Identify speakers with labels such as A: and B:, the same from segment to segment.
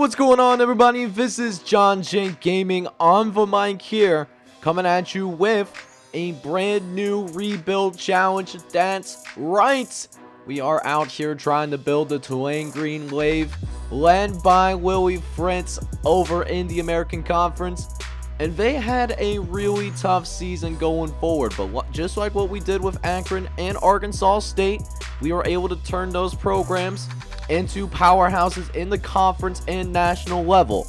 A: what's going on, everybody? This is John J Gaming on the mic here, coming at you with a brand new rebuild challenge. That's right, we are out here trying to build the Tulane Green Wave, led by Willie Fritz over in the American Conference. And they had a really tough season going forward, but just like what we did with Akron and Arkansas State, we were able to turn those programs into powerhouses in the conference and national level.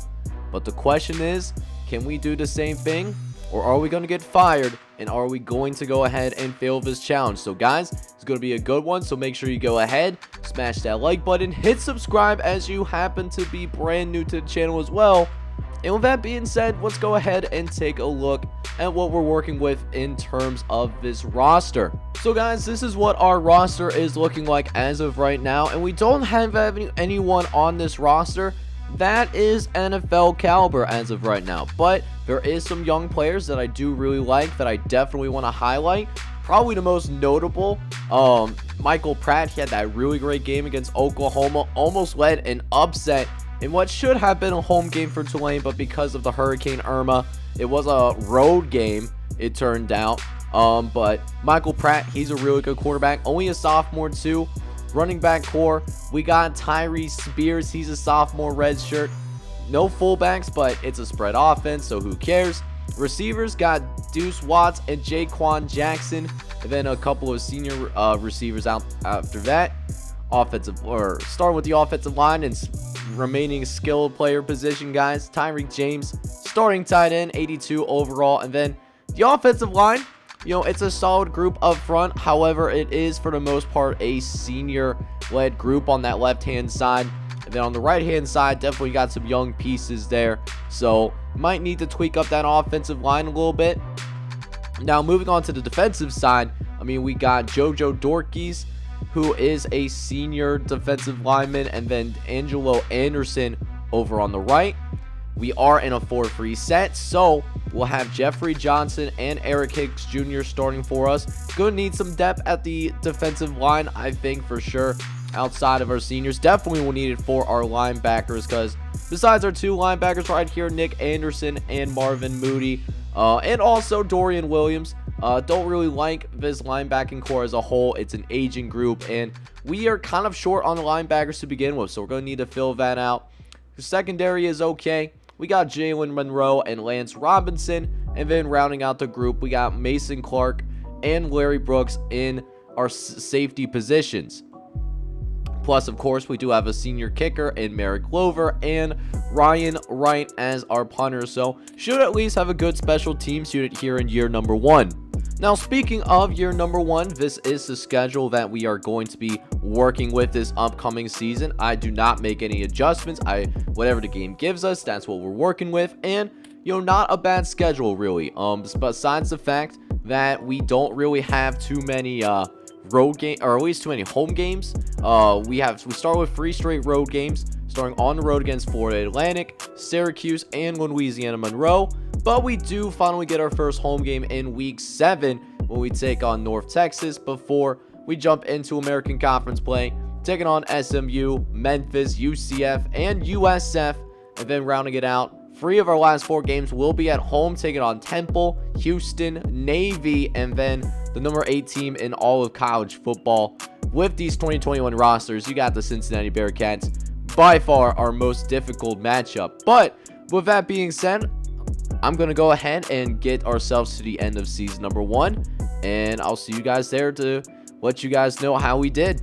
A: But the question is, can we do the same thing, or are we going to get fired, and are we going to go ahead and fail this challenge? So guys, it's going to be a good one, so make sure you go ahead, smash that like button, hit subscribe as you happen to be brand new to the channel as well. And with that being said, let's go ahead and take a look at what we're working with in terms of this roster. So guys, this is what our roster is looking like as of right now, and we don't have anyone on this roster that is NFL caliber as of right now, but there is some young players that I do really like that I definitely want to highlight. Probably the most notable, Michael Pratt. He had that really great game against Oklahoma, almost led an upset in what should have been a home game for Tulane, but because of the Hurricane Irma, it was a road game, it turned out. But Michael Pratt, he's a really good quarterback, only a sophomore too. Running back core, we got Tyree Spears, he's a sophomore redshirt. No fullbacks, but it's a spread offense, so who cares? Receivers got Deuce Watts and Catron Jackson, and then a couple of senior receivers out after that. Starting with the offensive line and remaining skilled player position, guys. Tyreek James, starting tight end, 82 overall. And then the offensive line, you know, it's a solid group up front. However, it is for the most part a senior-led group on that left-hand side. And then on the right-hand side, definitely got some young pieces there. So, might need to tweak up that offensive line a little bit. Now, moving on to the defensive side, I mean, we got JoJo Dorkis, who is a senior defensive lineman, and then Angelo Anderson over on the right. We are in a 4-3 set, so we'll have Jeffrey Johnson and Eric Hicks Jr. starting for us. Gonna need some depth at the defensive line, I think, for sure, outside of our seniors. Definitely will need it for our linebackers, because besides our two linebackers right here, Nick Anderson and Marvin Moody, and also Dorian Williams, don't really like this linebacking core as a whole. It's an aging group, and we are kind of short on the linebackers to begin with, so we're going to need to fill that out. The secondary is okay. We got Jalen Monroe and Lance Robinson, and then rounding out the group, we got Mason Clark and Larry Brooks in our safety positions. Plus, of course, we do have a senior kicker in Merrick Glover and Ryan Wright as our punter, so should at least have a good special teams unit here in year number 1. Now, speaking of year number 1, this is the schedule that we are going to be working with this upcoming season. I do not make any adjustments. Whatever the game gives us, that's what we're working with, and you know, not a bad schedule really. Besides the fact that we don't really have too many road game, or at least too many home games. We start with 3 straight road games, starting on the road against Florida Atlantic, Syracuse, and Louisiana Monroe. But we do finally get our first home game in week 7 when we take on North Texas before we jump into American Conference play, taking on SMU, Memphis, UCF, and USF, and then rounding it out. 3 of our last 4 games will be at home, taking on Temple, Houston, Navy, and then the number 8 team in all of college football. With these 2021 rosters, you got the Cincinnati Bearcats, by far our most difficult matchup. But with that being said, I'm going to go ahead and get ourselves to the end of season number 1, and I'll see you guys there to let you guys know how we did.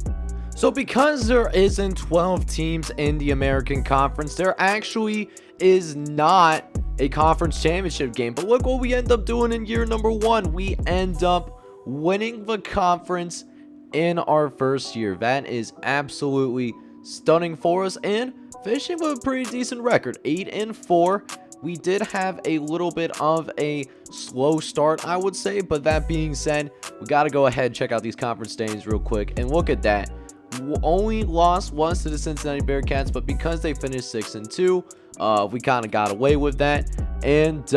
A: So because there isn't 12 teams in the American Conference, there actually is not a conference championship game. But look what we end up doing in year number 1. We end up winning the conference in our first year. That is absolutely stunning for us, and finishing with a pretty decent record, 8-4. We did have a little bit of a slow start, I would say, but that being said, we got to go ahead and check out these conference standings real quick, and look at that. Only lost once to the Cincinnati Bearcats, but because they finished 6-2, we kind of got away with that. And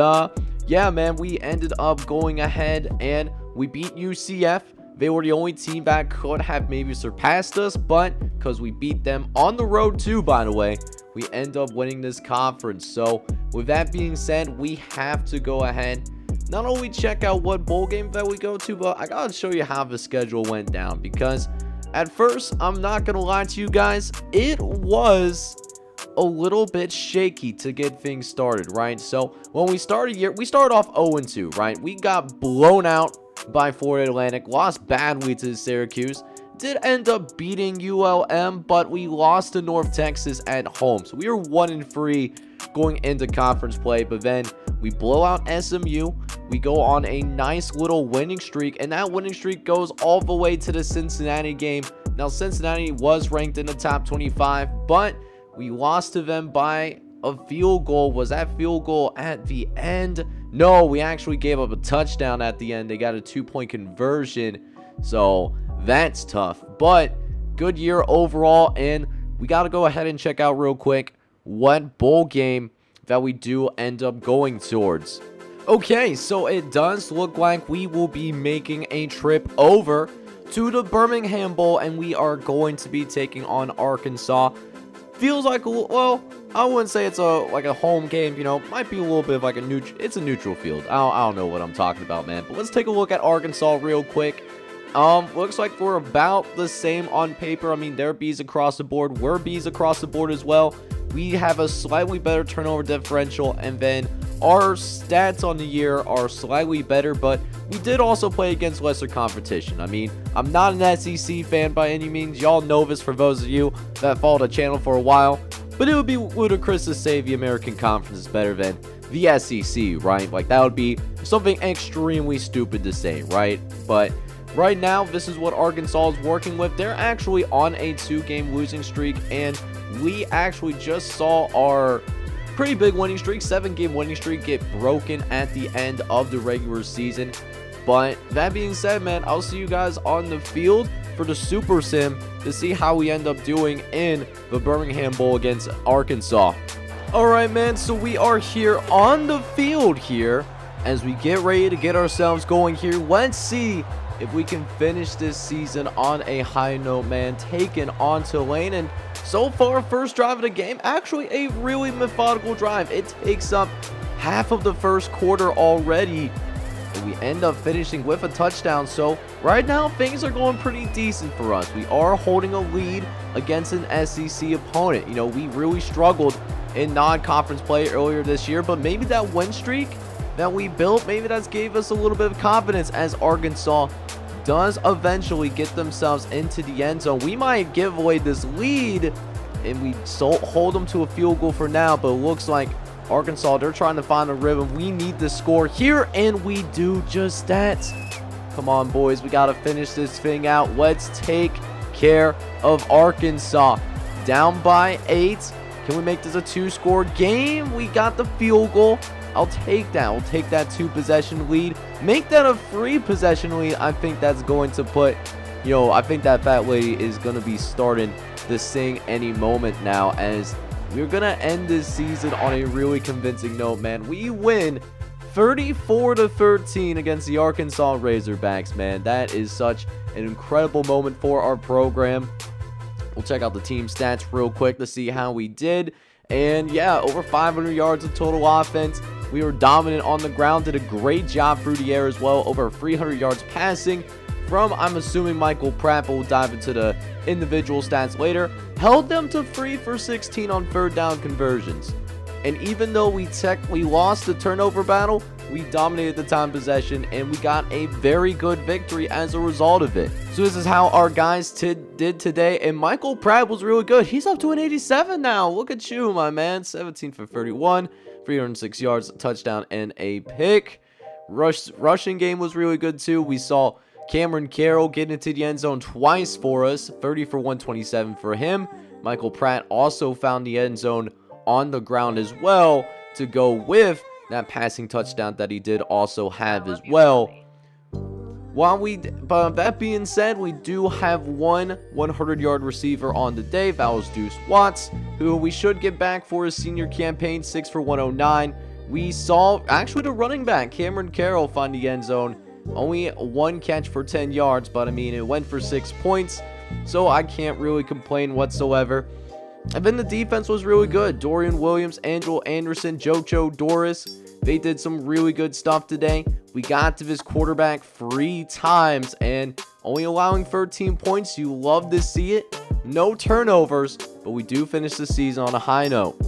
A: yeah, man, we ended up going ahead and we beat UCF. They were the only team that could have maybe surpassed us, but because we beat them on the road too, by the way, we end up winning this conference. So with that being said, we have to go ahead, not only check out what bowl game that we go to, but I gotta show you how the schedule went down, because at first, I'm not gonna lie to you guys, it was a little bit shaky to get things started, right? So when we started off 0-2, right? We got blown out by Florida Atlantic, lost badly to Syracuse, did end up beating ULM, but we lost to North Texas at home. So we were 1-3 going into conference play, but then we blow out SMU. We go on a nice little winning streak, and that winning streak goes all the way to the Cincinnati game. Now, Cincinnati was ranked in the top 25, but we lost to them by a field goal. Was that field goal at the end? No, we actually gave up a touchdown at the end. They got a 2-point conversion, so that's tough. But good year overall, and we got to go ahead and check out real quick what bowl game that we do end up going towards. Okay, so it does look like we will be making a trip over to the Birmingham Bowl, and we are going to be taking on Arkansas. Feels like, well, I wouldn't say it's like a home game, you know, might be a little bit of like it's a neutral field. I don't know what I'm talking about, man. But let's take a look at Arkansas real quick. Looks like we're about the same on paper. I mean, they're B's across the board. We're B's across the board as well. We have a slightly better turnover differential, and then our stats on the year are slightly better, but we did also play against lesser competition. I mean, I'm not an SEC fan by any means. Y'all know this for those of you that followed the channel for a while, but it would be ludicrous to say the American Conference is better than the SEC, right? Like, that would be something extremely stupid to say, right? But right now, this is what Arkansas is working with. They're actually on a 2-game losing streak, and we actually just saw our pretty big winning streak, 7-game winning streak, get broken at the end of the regular season. But that being said, man, I'll see you guys on the field for the Super Sim to see how we end up doing in the Birmingham Bowl against Arkansas. Alright, man, so we are here on the field here as we get ready to get ourselves going here. Let's see if we can finish this season on a high note, man, taking on Tulane. And so far, first drive of the game, actually a really methodical drive. It takes up half of the first quarter already, and we end up finishing with a touchdown. So right now, things are going pretty decent for us. We are holding a lead against an SEC opponent. You know, we really struggled in non-conference play earlier this year, but maybe that win streak that we built, maybe that's gave us a little bit of confidence as Arkansas does eventually get themselves into the end zone. We might give away this lead, and we hold them to a field goal for now, but it looks like Arkansas, they're trying to find a rhythm. We need the score here, and we do just that. Come on, boys, we got to finish this thing out. Let's take care of Arkansas. Down by 8. Can we make this a 2-score game? We got the field goal. I'll take that. I'll take that 2-possession lead. Make that a 3-possession lead. I think that's going to put, you know, I think that Fat Lady is going to be starting to sing any moment now, as we're going to end this season on a really convincing note, man. We win 34-13 against the Arkansas Razorbacks, man. That is such an incredible moment for our program. We'll check out the team stats real quick to see how we did. And yeah, over 500 yards of total offense. We were dominant on the ground, did a great job through the air as well. Over 300 yards passing from, I'm assuming, Michael Pratt, but we'll dive into the individual stats later. Held them to 3 for 16 on third down conversions. And even though we lost the turnover battle, we dominated the time possession, and we got a very good victory as a result of it. So this is how our guys did today, and Michael Pratt was really good. He's up to an 87 now. Look at you, my man. 17 for 31, 306 yards, a touchdown, and a pick. Rushing game was really good too. We saw Cameron Carroll get into the end zone twice for us, 30 for 127 for him. Michael Pratt also found the end zone on the ground as well to go with that passing touchdown that he did also have as well. But that being said, we do have one 100-yard receiver on the day. That was Deuce Watts, who we should get back for his senior campaign, 6 for 109. We saw actually the running back Cameron Carroll find the end zone. Only one catch for 10 yards, but I mean, it went for 6 points, so I can't really complain whatsoever. And then the defense was really good. Dorian Williams, Angelo Anderson, Jocho Doris, they did some really good stuff today. We got to this quarterback 3 times and only allowing 13 points. You love to see it. No turnovers, but we do finish the season on a high note.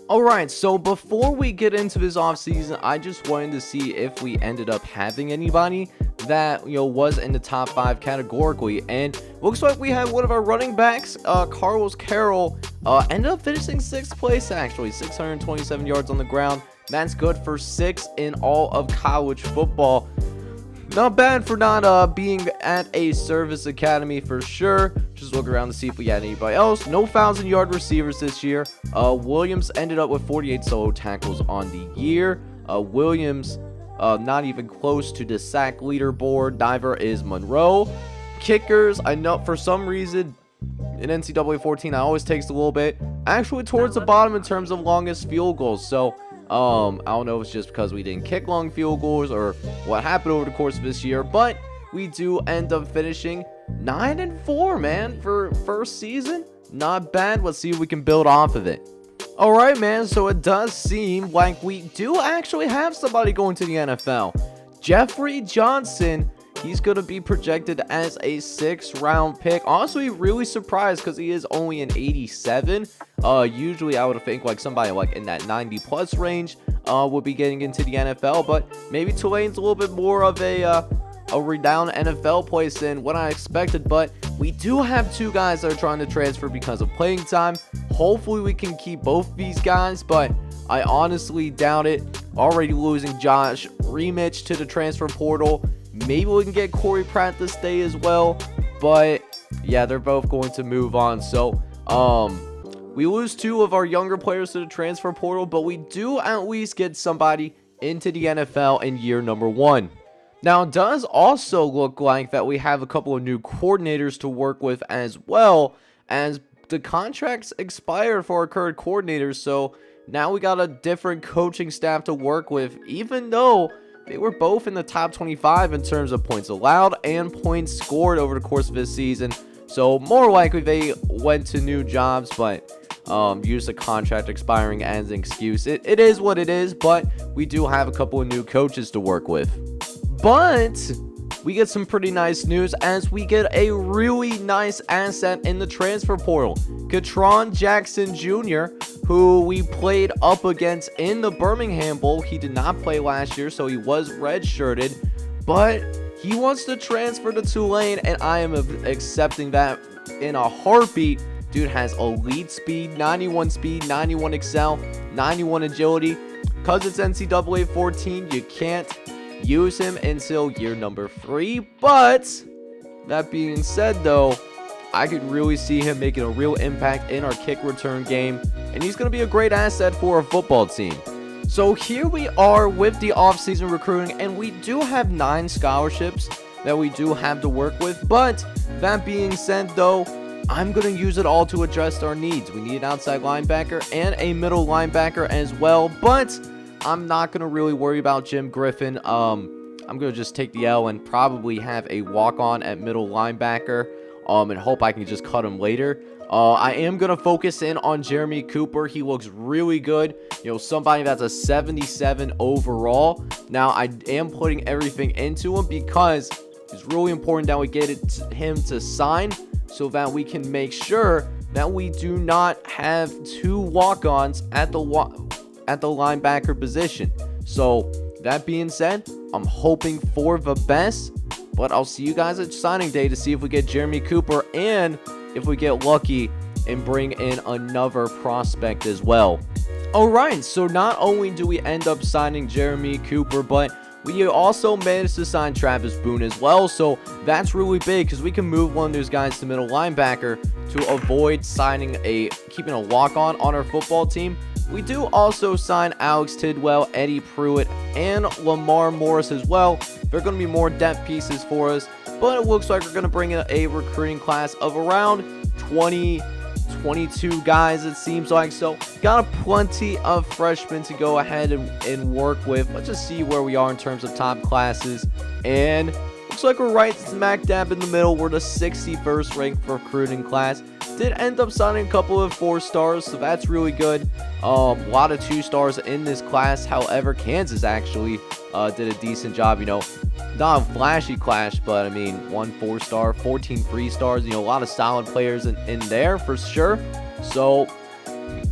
A: Alright, so before we get into this offseason, I just wanted to see if we ended up having anybody that, was in the top 5 categorically. And looks like we had one of our running backs, Carlos Carroll, ended up finishing 6th place actually, 627 yards on the ground. That's good for 6th in all of college football. Not bad for not being at a service academy for sure. Just look around to see if we had anybody else. No 1,000-yard receivers this year. Williams ended up with 48 solo tackles on the year. Williams not even close to the sack leaderboard. Diver is Monroe. Kickers, I know for some reason in NCAA 14 I always takes a little bit. Actually towards the bottom in terms of longest field goals. So I don't know if it's just because we didn't kick long field goals or what happened over the course of this year, but we do end up finishing 9-4, man, for first season. Not bad. Let's see if we can build off of it. All right, man. So it does seem like we do actually have somebody going to the NFL. Jeffrey Johnson. He's going to be projected as a 6th round pick. Honestly, really surprised because he is only an 87. Usually I would think like somebody like in that 90 plus range would be getting into the NFL, but maybe Tulane's a little bit more of a renowned NFL place than what I expected. But we do have 2 guys that are trying to transfer because of playing time. Hopefully we can keep both these guys, but I honestly doubt it. Already losing Josh Remich to the transfer portal. Maybe we can get Corey Pratt to stay as well. But yeah, they're both going to move on. So we lose 2 of our younger players to the transfer portal, but we do at least get somebody into the NFL in year number 1. Now, it does also look like that we have a couple of new coordinators to work with as well, as the contracts expired for our current coordinators. So now we got a different coaching staff to work with, even though they were both in the top 25 in terms of points allowed and points scored over the course of this season. So more likely they went to new jobs, but used a contract expiring as an excuse. It is what it is, but we do have a couple of new coaches to work with. But we get some pretty nice news as we get a really nice asset in the transfer portal. Catron Jackson Jr., who we played up against in the Birmingham Bowl. He did not play last year, so he was redshirted, but he wants to transfer to Tulane, and I am accepting that in a heartbeat. Dude has elite speed, 91 speed, 91 excel, 91 agility. Because it's NCAA 14, you can't use him until year number 3, but that being said though, I could really see him making a real impact in our kick return game, and he's going to be a great asset for our football team. So here we are with the offseason recruiting, and we do have 9 scholarships that we do have to work with, but that being said though, I'm going to use it all to address our needs. We need an outside linebacker and a middle linebacker as well, but I'm not going to really worry about Jim Griffin. I'm going to just take the L and probably have a walk-on at middle linebacker and hope I can just cut him later. I am going to focus in on Jeremy Cooper. He looks really good. Somebody that's a 77 overall. Now, I am putting everything into him because it's really important that we get him to sign so that we can make sure that we do not have 2 walk-ons at the linebacker position. So that being said, I'm hoping for the best, but I'll see you guys at signing day to see if we get Jeremy Cooper and if we get lucky and bring in another prospect as well. Alright, so not only do we end up signing Jeremy Cooper, but we also managed to sign Travis Boone as well, so that's really big because we can move one of those guys to middle linebacker to avoid keeping a walk-on on our football team. We do also sign Alex Tidwell, Eddie Pruitt, and Lamar Morris as well. They're going to be more depth pieces for us, but it looks like we're going to bring in a recruiting class of around 22 guys, it seems like. So got plenty of freshmen to go ahead and work with. Let's just see where we are in terms of top classes, and looks like we're right smack dab in the middle. We're the 61st ranked recruiting class. did end up signing a couple of 4-stars, so that's really good. A lot of 2-stars in this class. However, Kansas actually did a decent job, not a flashy clash, but I mean, 1 4-star, 14 3-stars, a lot of solid players in there for sure. So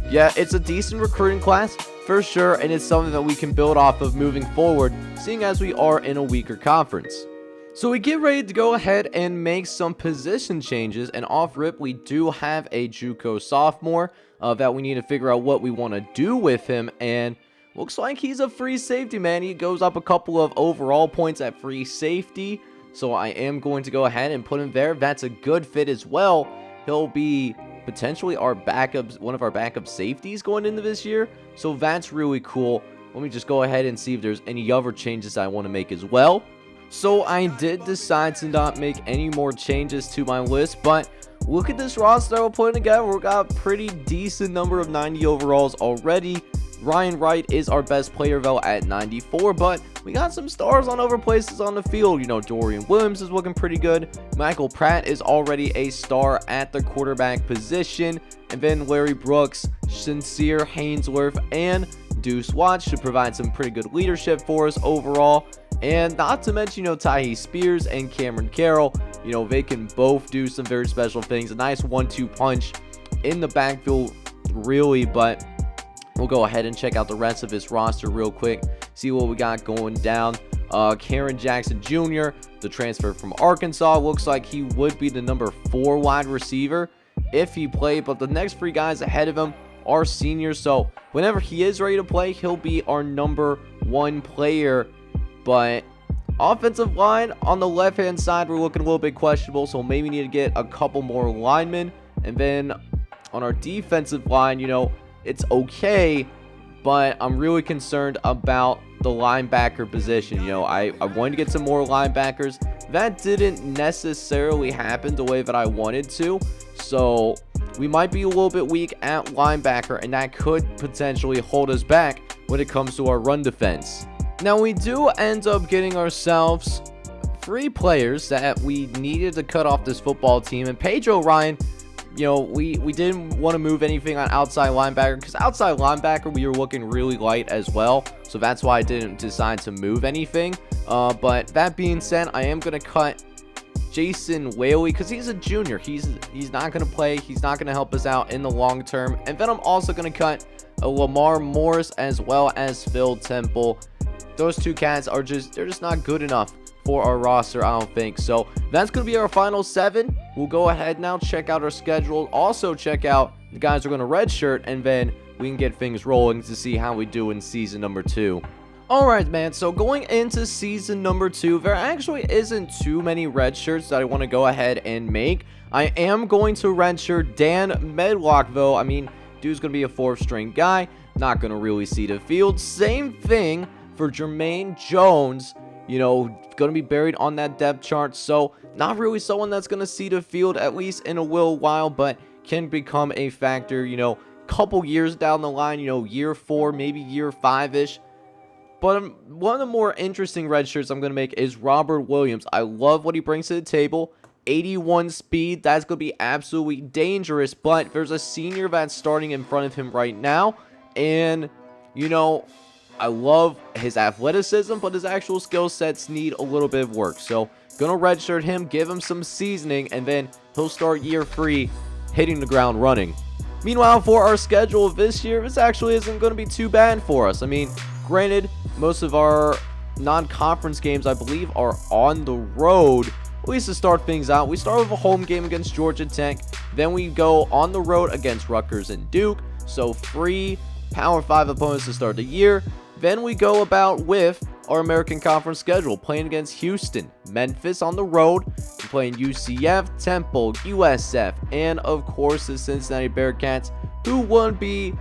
A: yeah, it's a decent recruiting class for sure, and it's something that we can build off of moving forward, seeing as we are in a weaker conference. So we get ready to go ahead and make some position changes, and off rip we do have a JUCO sophomore that we need to figure out what we want to do with him, and looks like he's a free safety, man. He goes up a couple of overall points at free safety, so I am going to go ahead and put him there. That's a good fit as well. He'll be potentially our backup, one of our backup safeties going into this year, so that's really cool. Let me just go ahead and see if there's any other changes I want to make as well. So I did decide to not make any more changes to my list, but look at this roster we're putting together. We've got a pretty decent number of 90 overalls already. Ryan Wright is our best player though at 94, but we got some stars on other places on the field. Dorian Williams is looking pretty good. Michael Pratt is already a star at the quarterback position, and then Larry Brooks, Sincere Hainsworth, and Deuce Watts should provide some pretty good leadership for us overall. And not to mention, Tyree Spears and Cameron Carroll, they can both do some very special things. A nice 1-2 punch in the backfield, really, but we'll go ahead and check out the rest of his roster real quick, see what we got going down. Catron Jackson Jr., the transfer from Arkansas, looks like he would be the number 4 wide receiver if he played, but the next 3 guys ahead of him are seniors, so whenever he is ready to play, he'll be our number 1 player. But offensive line on the left-hand side, we're looking a little bit questionable, so maybe need to get a couple more linemen. And then on our defensive line, it's okay, but I'm really concerned about the linebacker position. I wanted to get some more linebackers. That didn't necessarily happen the way that I wanted to, so we might be a little bit weak at linebacker, and that could potentially hold us back when it comes to our run defense. Now, we do end up getting ourselves 3 players that we needed to cut off this football team. And Pedro Ryan, we didn't want to move anything on outside linebacker, because outside linebacker we were looking really light as well. So that's why I didn't decide to move anything. But that being said, I am going to cut Jason Whaley because he's a junior. He's not going to play. He's not going to help us out in the long term. And then I'm also going to cut Lamar Morris as well as Phil Temple. Those 2 cats are they're just not good enough for our roster, I don't think. So that's going to be our final 7. We'll go ahead now, check out our schedule. Also check out the guys who are going to redshirt, and then we can get things rolling to see how we do in season number 2. Alright, man, so going into season number 2, there actually isn't too many red shirts that I want to go ahead and make. I am going to redshirt Dan Medlock, though. I mean, dude's going to be a 4th-string guy, not going to really see the field. Same thing for Jermaine Jones, going to be buried on that depth chart, so not really someone that's going to see the field, at least in a little while, but can become a factor, couple years down the line, year 4, maybe year 5-ish. But one of the more interesting red shirts I'm going to make is Robert Williams. I love what he brings to the table. 81 speed, that's going to be absolutely dangerous, but there's a senior that's starting in front of him right now, and, I love his athleticism, but his actual skill sets need a little bit of work. So, gonna redshirt him, give him some seasoning, and then he'll start year 3 hitting the ground running. Meanwhile, for our schedule this year, this actually isn't going to be too bad for us. I mean, granted, most of our non-conference games, I believe, are on the road. At least to start things out, we start with a home game against Georgia Tech. Then we go on the road against Rutgers and Duke. So, 3 Power 5 opponents to start the year. Then we go about with our American Conference schedule, playing against Houston, Memphis on the road, playing UCF, Temple, USF, and of course the Cincinnati Bearcats, who would be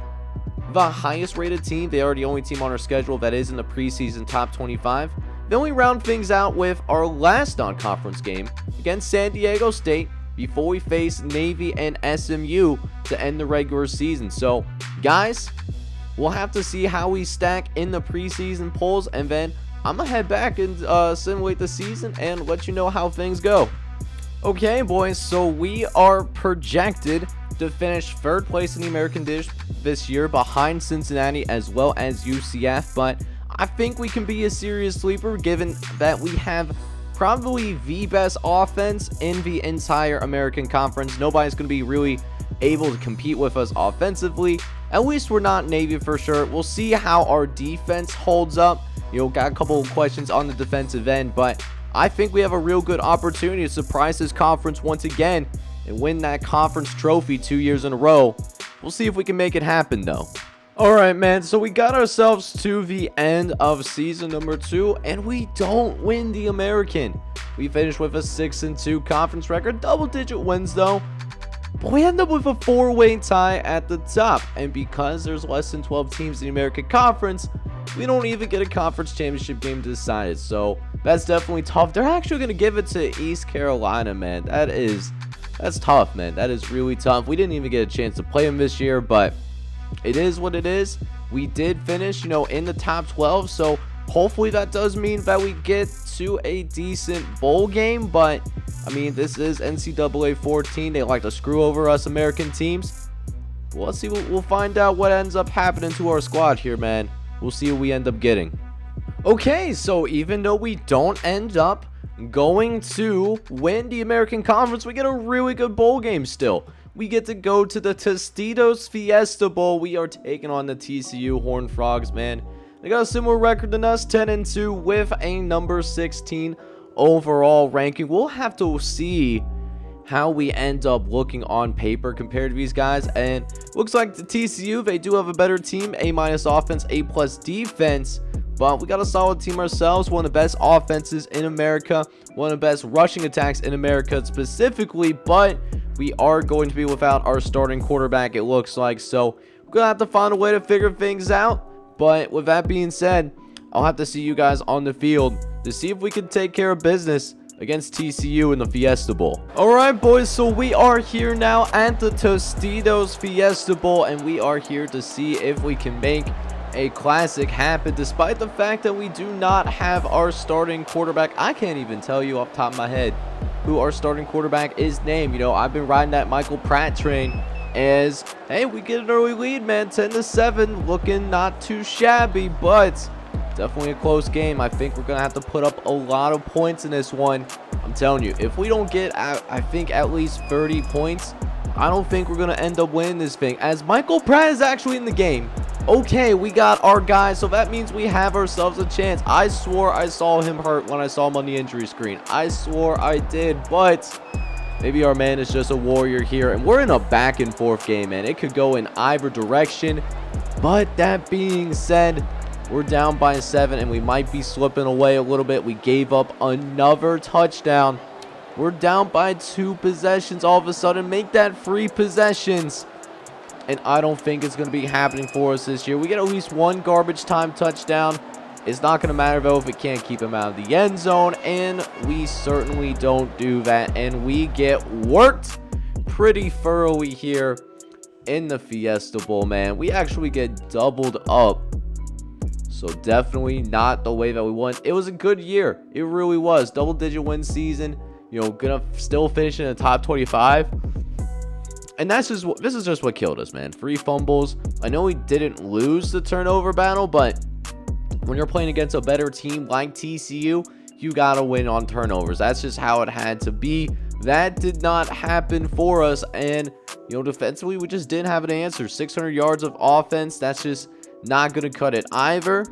A: the highest rated team. They are the only team on our schedule that is in the preseason top 25. Then we round things out with our last non-conference game against San Diego State before we face Navy and SMU to end the regular season. So, guys, we'll have to see how we stack in the preseason polls, and then I'm going to head back and simulate the season and let you know how things go. Okay, boys, so we are projected to finish 3rd place in the American Dish this year, behind Cincinnati as well as UCF. But I think we can be a serious sleeper given that we have probably the best offense in the entire American Conference. Nobody's going to be really able to compete with us offensively. At least we're not Navy for sure. We'll see how our defense holds up. Got a couple of questions on the defensive end, but I think we have a real good opportunity to surprise this conference once again and win that conference trophy 2 years in a row. We'll see if we can make it happen though. Alright, man, so we got ourselves to the end of season number 2, and we don't win the American. We finished with a 6-2 conference record, double-digit wins though, but we end up with a 4-way tie at the top. And because there's less than 12 teams in the American Conference, we don't even get a conference championship game decided. So that's definitely tough. They're actually going to give it to East Carolina, man. That's tough, man. That is really tough. We didn't even get a chance to play them this year, but it is what it is. We did finish, in the top 12, so hopefully that does mean that we get to a decent bowl game. But I mean, this is NCAA 14. They like to screw over us American teams. Well, let's see. We'll find out what ends up happening to our squad here, man. We'll see what we end up getting. Okay, so even though we don't end up going to win the American Conference, we get a really good bowl game still. We get to go to the Tostitos Fiesta Bowl. We are taking on the Tcu Horned Frogs, man. They got a similar record than us, 10-2, with a number 16 overall ranking. We'll have to see how we end up looking on paper compared to these guys. And looks like the TCU, they do have a better team, A- offense, A+ defense. But we got a solid team ourselves, one of the best offenses in America, one of the best rushing attacks in America specifically. But we are going to be without our starting quarterback, it looks like. So we're going to have to find a way to figure things out. But with that being said, I'll have to see you guys on the field to see if we can take care of business against TCU in the Fiesta Bowl. Alright, boys, so we are here now at the Tostitos Fiesta Bowl, and we are here to see if we can make a classic happen, despite the fact that we do not have our starting quarterback. I can't even tell you off the top of my head who our starting quarterback is named. I've been riding that Michael Pratt train as, hey, we get an early lead, man, 10-7, looking not too shabby, but definitely a close game. I think we're going to have to put up a lot of points in this one. I'm telling you, if we don't get, I think, at least 30 points, I don't think we're going to end up winning this thing, as Michael Pratt is actually in the game. Okay, we got our guy, so that means we have ourselves a chance. I swore I saw him hurt when I saw him on the injury screen. I swore I did, but maybe our man is just a warrior here. And we're in a back and forth game, man. It could go in either direction. But that being said, we're down by 7, and we might be slipping away a little bit. We gave up another touchdown. We're down by 2 possessions all of a sudden. Make that 3 possessions. And I don't think it's going to be happening for us this year. We get at least 1 garbage time touchdown. It's not going to matter, though, if it can't keep him out of the end zone. And we certainly don't do that. And we get worked pretty thoroughly here in the Fiesta Bowl, man. We actually get doubled up. So definitely not the way that we want. It was a good year. It really was. Double-digit win season. Gonna still finish in the top 25. And this is just what killed us, man. 3 fumbles. I know we didn't lose the turnover battle, but when you're playing against a better team like TCU, you got to win on turnovers. That's just how it had to be. That did not happen for us. And, defensively, we just didn't have an answer. 600 yards of offense. That's just not going to cut it either.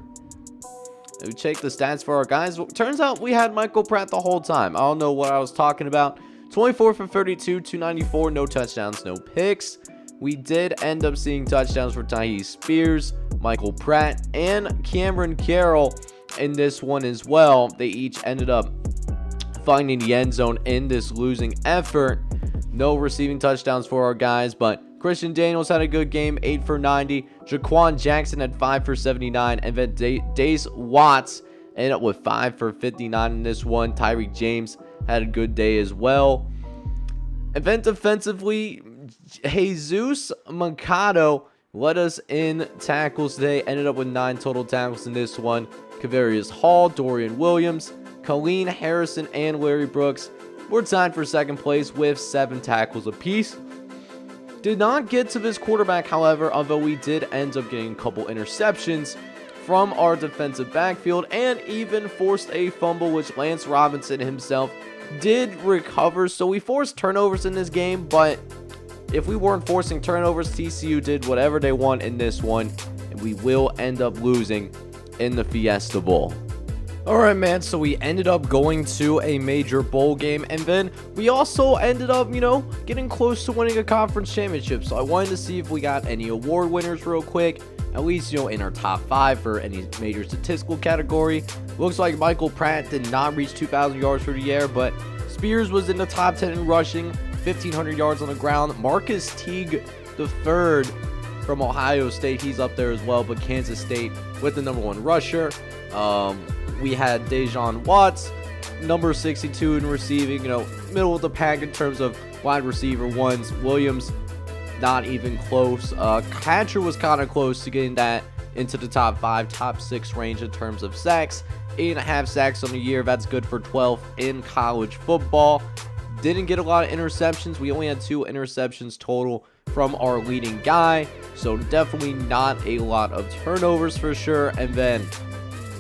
A: We check the stats for our guys. Turns out we had Michael Pratt the whole time. I don't know what I was talking about. 24 for 32, 294, no touchdowns, no picks. We did end up seeing touchdowns for Tyree Spears, Michael Pratt, and Cameron Carroll in this one as well. They each ended up finding the end zone in this losing effort. No receiving touchdowns for our guys, but Christian Daniels had a good game, 8 for 90. Jaquan Jackson had 5 for 79, and then Dace Watts ended up with 5 for 59 in this one. Tyreek James had a good day as well. And then defensively, Jesus Mercado led us in tackles today. Ended up with 9 total tackles in this one. Kavarius Hall, Dorian Williams, Colleen Harrison, and Larry Brooks were tied for second place with 7 tackles apiece. Did not get to this quarterback, however, although we did end up getting a couple interceptions from our defensive backfield and even forced a fumble, which Lance Robinson himself did recover. So we forced turnovers in this game, but if we weren't forcing turnovers, TCU did whatever they want in this one, and we will end up losing in the Fiesta Bowl. Alright, man, so we ended up going to a major bowl game, and then we also ended up, getting close to winning a conference championship. So I wanted to see if we got any award winners real quick, at least, in our top 5 for any major statistical category. Looks like Michael Pratt did not reach 2,000 yards through the air, but Spears was in the top 10 in rushing, 1,500 yards on the ground. Marcus Teague III from Ohio State, he's up there as well, but Kansas State with the #1 rusher. We had Dejon Watts, number 62 in receiving, middle of the pack in terms of wide receiver ones. Williams, not even close. Catron was kind of close to getting that into the top 5, top 6 range in terms of sacks. 8.5 sacks on the year. That's good for 12th in college football. Didn't get a lot of interceptions. We only had 2 interceptions total from our leading guy. So definitely not a lot of turnovers for sure. And then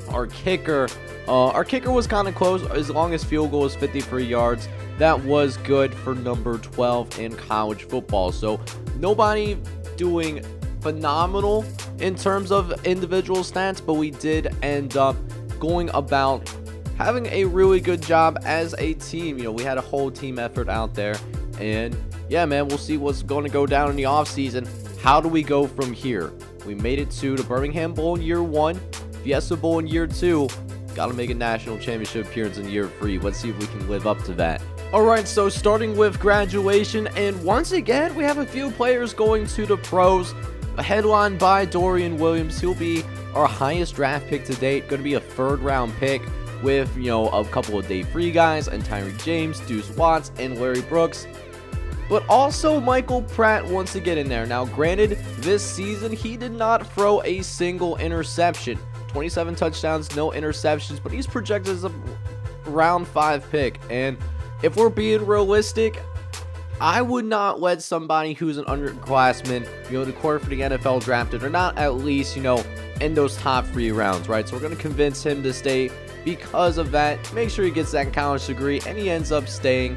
A: our kicker was kind of close. As long as field goal was 53 yards, that was good for number 12 in college football. So nobody doing phenomenal in terms of individual stats, but we did end up going about having a really good job as a team. We had a whole team effort out there, and yeah, man, we'll see what's going to go down in the offseason. How do we go from here? We made it to the Birmingham Bowl in year 1, Fiesta Bowl in year 2. Got to make a national championship appearance in year 3. Let's see if we can live up to that. Alright, so starting with graduation, and once again, we have a few players going to the pros, headlined by Dorian Williams. He'll be our highest draft pick to date, going to be a 3rd round pick with, a couple of day free guys, and Tyree James, Deuce Watts, and Larry Brooks. But also Michael Pratt wants to get in there. Now, granted, this season, he did not throw a single interception. 27 touchdowns, no interceptions, but he's projected as a round 5 pick. And if we're being realistic, I would not let somebody who's an underclassman, the core for the NFL drafted, or not at least, in those top 3 rounds, right? So we're going to convince him to stay because of that. Make sure he gets that college degree, and he ends up staying,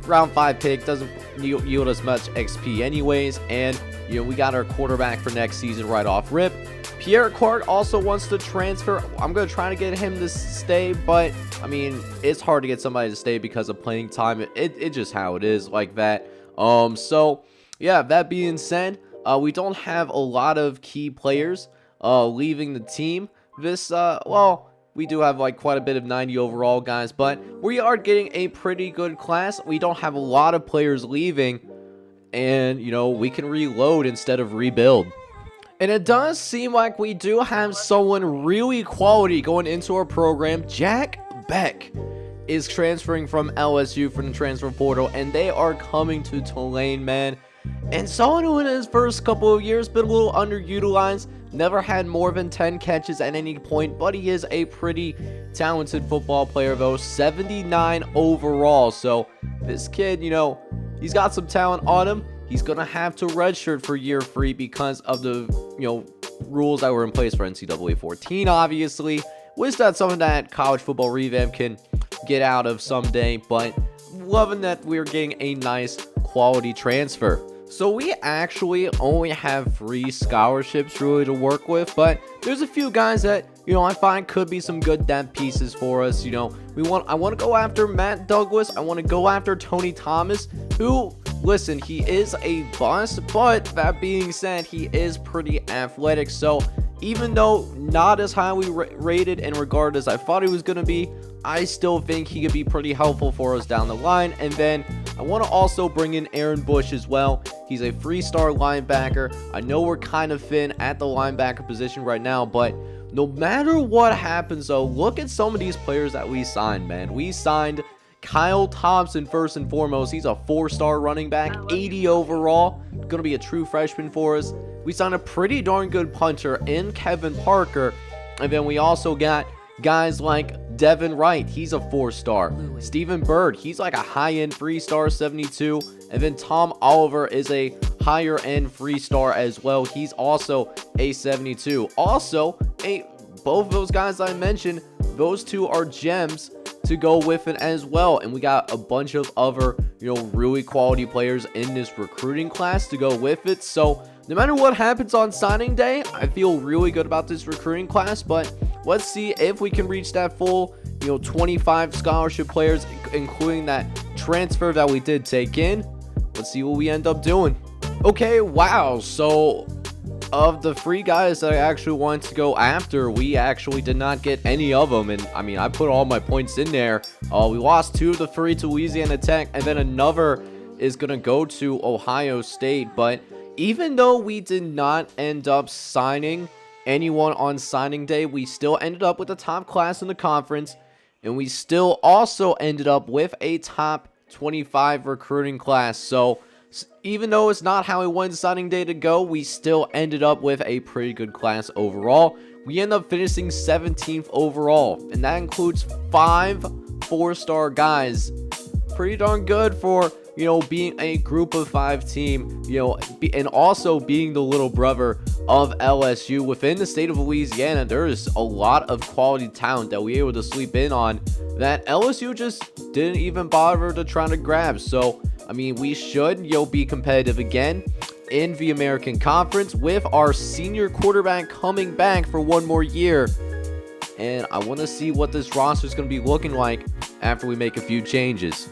A: round 5 pick. Doesn't yield as much XP anyways. And, we got our quarterback for next season right off rip. Pierre Clark also wants to transfer. I'm going to try to get him to stay, but I mean, it's hard to get somebody to stay because of playing time. It's just how it is like that. So yeah, that being said, we don't have a lot of key players leaving the team. We do have quite a bit of 90 overall guys, but we are getting a pretty good class. We don't have a lot of players leaving, and we can reload instead of rebuild. And it does seem like we do have someone really quality going into our program. Jack Beck is transferring from LSU from the transfer portal, and they are coming to Tulane, man. And someone who in his first couple of years been a little underutilized, never had more than 10 catches at any point, but he is a pretty talented football player though. 79 overall. So this kid, he's got some talent on him. He's going to have to redshirt for year 3 because of the, rules that were in place for NCAA 14, obviously. Wish that's something that college football revamp can get out of someday, but loving that we're getting a nice quality transfer. So we actually only have 3 scholarships really to work with, but there's a few guys that, I find could be some good depth pieces for us. I want to go after Matt Douglas. I want to go after Tony Thomas, who, listen, he is a bust, but that being said, he is pretty athletic. So even though not as highly rated and regarded as I thought he was going to be, I still think he could be pretty helpful for us down the line. And then I want to also bring in Aaron Bush as well. He's a 3-star linebacker. I know we're kind of thin at the linebacker position right now, but no matter what happens though, look at some of these players that we signed, man. We signed Kyle Thompson first and foremost. He's a 4-star running back, 80 overall. Gonna be a true freshman for us. We signed a pretty darn good punter in Kevin Parker. And then we also got guys like Devin Wright. He's a 4-star. Stephen Bird. He's like a high-end 3-star, 72. And then Tom Oliver is a higher end 3-star as well. He's also a 72. Also, both of those guys I mentioned, those two are gems to go with it as well. And we got a bunch of other, really quality players in this recruiting class to go with it. So no matter what happens on signing day, I feel really good about this recruiting class. But let's see if we can reach that full 25 scholarship players, including that transfer that we did take in. Let's see what we end up doing. Okay, wow. So of the 3 guys that I actually wanted to go after, we actually did not get any of them. And I mean, I put all my points in there. We lost 2 of the 3 to Louisiana Tech, and then another is going to go to Ohio State. But even though we did not end up signing anyone on signing day, we still ended up with the top class in the conference, and we still also ended up with a top 25 recruiting class. So even though it's not how we wanted signing day to go, we still ended up with a pretty good class overall. We end up finishing 17th overall, and that includes 5 4-star guys. Pretty darn good for, being a group of 5 team, and also being the little brother of LSU. Within the state of Louisiana, there is a lot of quality talent that we were able to sleep in on that LSU just didn't even bother to try to grab. So I mean, we should, be competitive again in the American Conference with our senior quarterback coming back for 1 more year. And I want to see what this roster is going to be looking like after we make a few changes.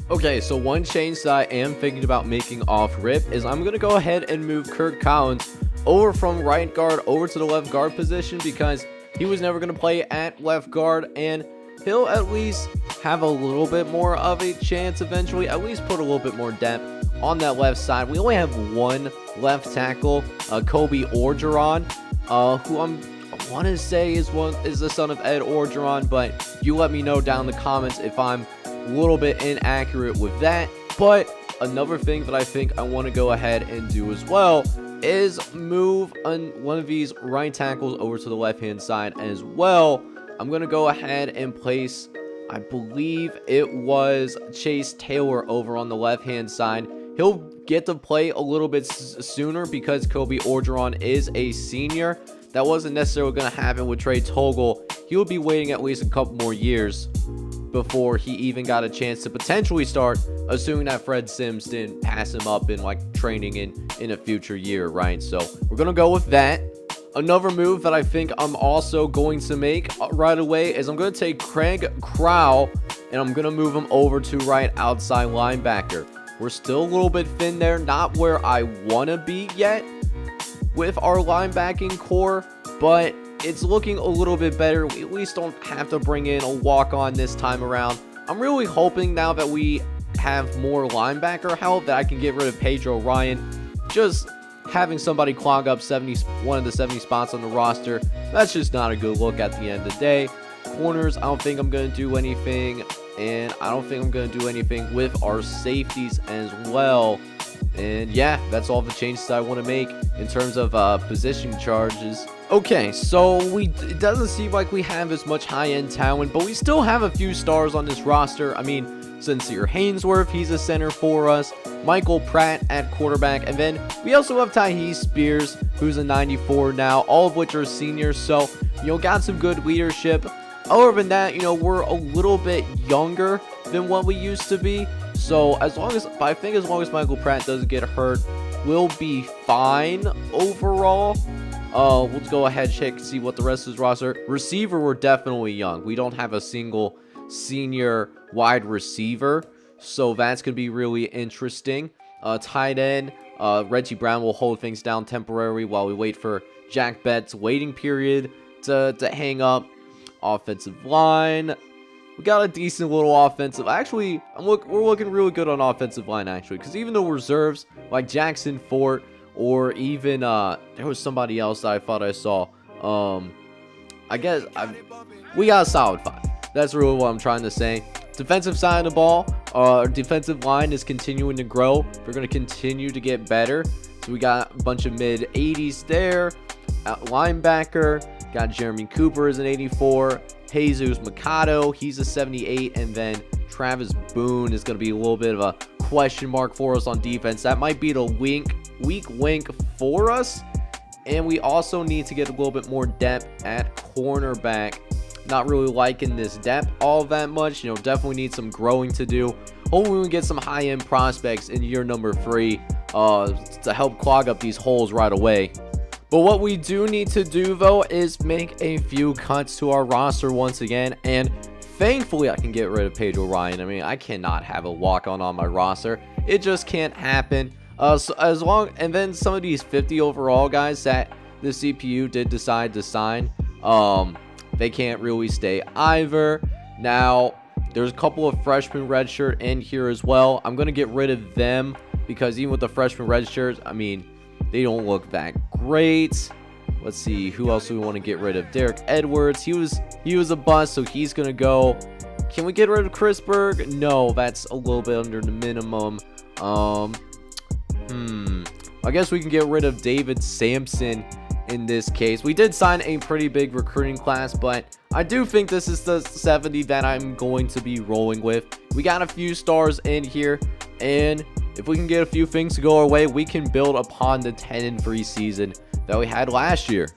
A: Okay, so one change that I am thinking about making off rip is I'm going to go ahead and move Kirk Collins over from right guard over to the left guard position, because he was never going to play at left guard, and he'll at least have a little bit more of a chance eventually, at least put a little bit more depth on that left side. We only have 1 left tackle, Kobe Orgeron, who I want to say is the son of Ed Orgeron, but you let me know down in the comments if I'm a little bit inaccurate with that. But another thing that I think I want to go ahead and do as well is move one of these right tackles over to the left hand side as well. I'm going to go ahead and place, I believe it was Chase Taylor over on the left-hand side. He'll get to play a little bit sooner because Kobe Orgeron is a senior. That wasn't necessarily going to happen with Trey Toggle. He would be waiting at least a couple more years before he even got a chance to potentially start, assuming that Fred Sims didn't pass him up in training in a future year, right? So we're going to go with that. Another move that I think I'm also going to make right away is I'm going to take Craig Crowell and I'm going to move him over to right outside linebacker. We're still a little bit thin there, not where I want to be yet with our linebacking core, but it's looking a little bit better. We at least don't have to bring in a walk-on this time around. I'm really hoping now that we have more linebacker help that I can get rid of Pedro Ryan. Just having somebody clog up one of the 70 spots on the roster, that's just not a good look at the end of the day. Corners, I don't think I'm going to do anything, and I don't think I'm going to do anything with our safeties as well. And yeah, that's all the changes that I want to make in terms of position charges. Okay, so it doesn't seem like we have as much high-end talent, but we still have a few stars on this roster. I mean, Sincere Haynesworth, he's a center for us. Michael Pratt at quarterback. And then we also have Tyree Spears, who's a 94 now, all of which are seniors. So, got some good leadership. Other than that, we're a little bit younger than what we used to be. So, I think as long as Michael Pratt doesn't get hurt, we'll be fine overall. Let's go ahead and check and see what the rest of this roster. Receiver, we're definitely young. We don't have a single senior wide receiver, so that's going to be really interesting. Tight end, Reggie Brown will hold things down temporarily while we wait for Jack Bett's waiting period to hang up. Offensive line, we got a decent little offensive. Actually, we're looking really good on offensive line, actually, because even the reserves like Jackson Fort, or even there was somebody else that I thought I saw. We got a solid 5. That's really what I'm trying to say. Defensive side of the ball, our defensive line is continuing to grow. We're going to continue to get better. So we got a bunch of mid-80s there. At linebacker, got Jeremy Cooper as an 84. Jesus Mercado, he's a 78. And then Travis Boone is going to be a little bit of a question mark for us on defense. That might be the weak link for us. And we also need to get a little bit more depth at cornerback. Not really liking this depth all that much. You know, definitely need some growing to do. Hopefully we can get some high-end prospects in year number 3 to help clog up these holes right away. But what we do need to do, though, is make a few cuts to our roster once again. And thankfully, I can get rid of Pedro Ryan. I mean, I cannot have a walk-on on my roster. It just can't happen. And then some of these 50 overall guys that the CPU did decide to sign, they can't really stay either. Now, there's a couple of freshman redshirt in here as well. I'm going to get rid of them because even with the freshman redshirts, I mean, they don't look that great. Let's see, who else do we want to get rid of? Derek Edwards. He was a bust, so he's going to go. Can we get rid of Chris Berg? No, that's a little bit under the minimum. I guess we can get rid of David Sampson in this case. We did sign a pretty big recruiting class, but I do think this is the 70 that I'm going to be rolling with. We got a few stars in here, and if we can get a few things to go our way, we can build upon the 10-3 season that we had last year.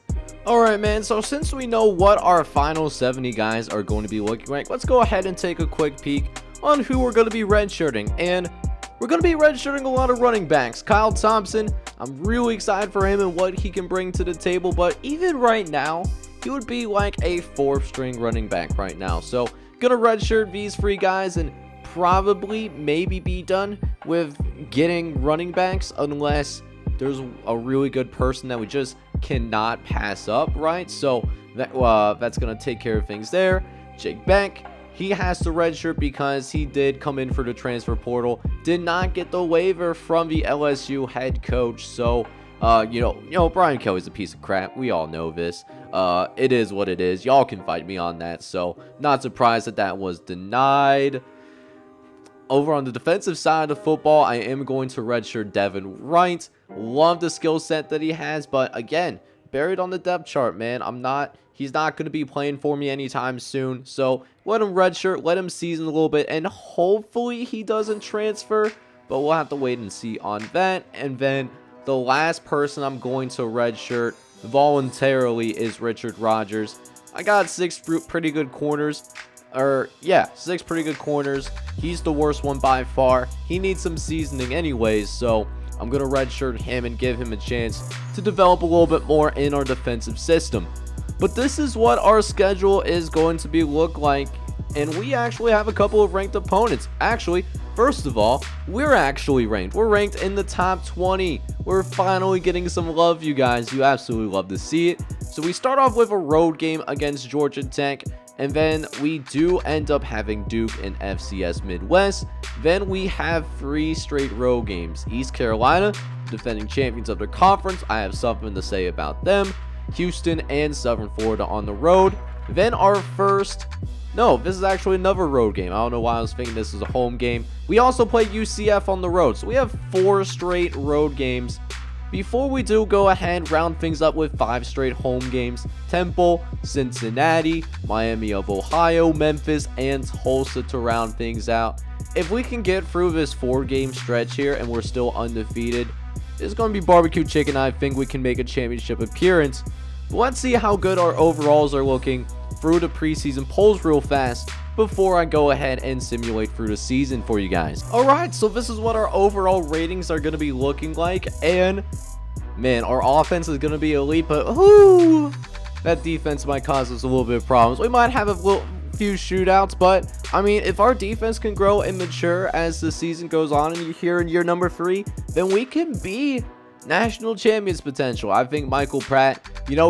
A: Alright, man, so since we know what our final 70 guys are going to be looking like, let's go ahead and take a quick peek on who we're going to be redshirting. And we're going to be redshirting a lot of running backs. Kyle Thompson, I'm really excited for him and what he can bring to the table, but even right now, he would be like a 4th string running back right now. So, gonna redshirt these 3 guys and probably maybe be done with getting running backs unless there's a really good person that we just cannot pass up, right? So that's gonna take care of things there. Jake Beck, he has to redshirt because he did come in for the transfer portal, did not get the waiver from the LSU head coach. So you know Brian Kelly's a piece of crap. We all know this. It is what it is. Y'all can fight me on that. So not surprised that that was denied. Over on the defensive side of football, I am going to redshirt Devin Wright. Love the skill set that he has, but again, buried on the depth chart, man. He's not going to be playing for me anytime soon. So let him redshirt, let him season a little bit, and hopefully he doesn't transfer. But we'll have to wait and see on that. And then the last person I'm going to redshirt voluntarily is Richard Rodgers. I got 6 pretty good corners. 6 pretty good corners. He's the worst one by far. He needs some seasoning anyways, so I'm going to redshirt him and give him a chance to develop a little bit more in our defensive system. But this is what our schedule is going to look like, and we actually have a couple of ranked opponents. Actually, first of all, we're actually ranked. We're ranked in the top 20. We're finally getting some love, you guys. You absolutely love to see it. So we start off with a road game against Georgia Tech. And then we do end up having Duke and FCS Midwest. Then we have 3 straight road games. East Carolina, defending champions of their conference. I have something to say about them. Houston and Southern Florida on the road. Then our first... No, this is actually another road game. I don't know why I was thinking this is a home game. We also play UCF on the road. So we have 4 straight road games. Before we do go ahead, round things up with 5 straight home games. Temple, Cincinnati, Miami of Ohio, Memphis, and Tulsa to round things out. If we can get through this 4-game stretch here and we're still undefeated, it's going to be barbecue chicken. I think we can make a championship appearance. But let's see how good our overalls are looking through the preseason polls real fast before I go ahead and simulate through the season for you guys. Alright, so this is what our overall ratings are going to be looking like, and man, our offense is going to be elite, but that defense might cause us a little bit of problems. We might have a few shootouts, but I mean, if our defense can grow and mature as the season goes on and you're here in year number 3, then we can be national champions potential. I think Michael Pratt,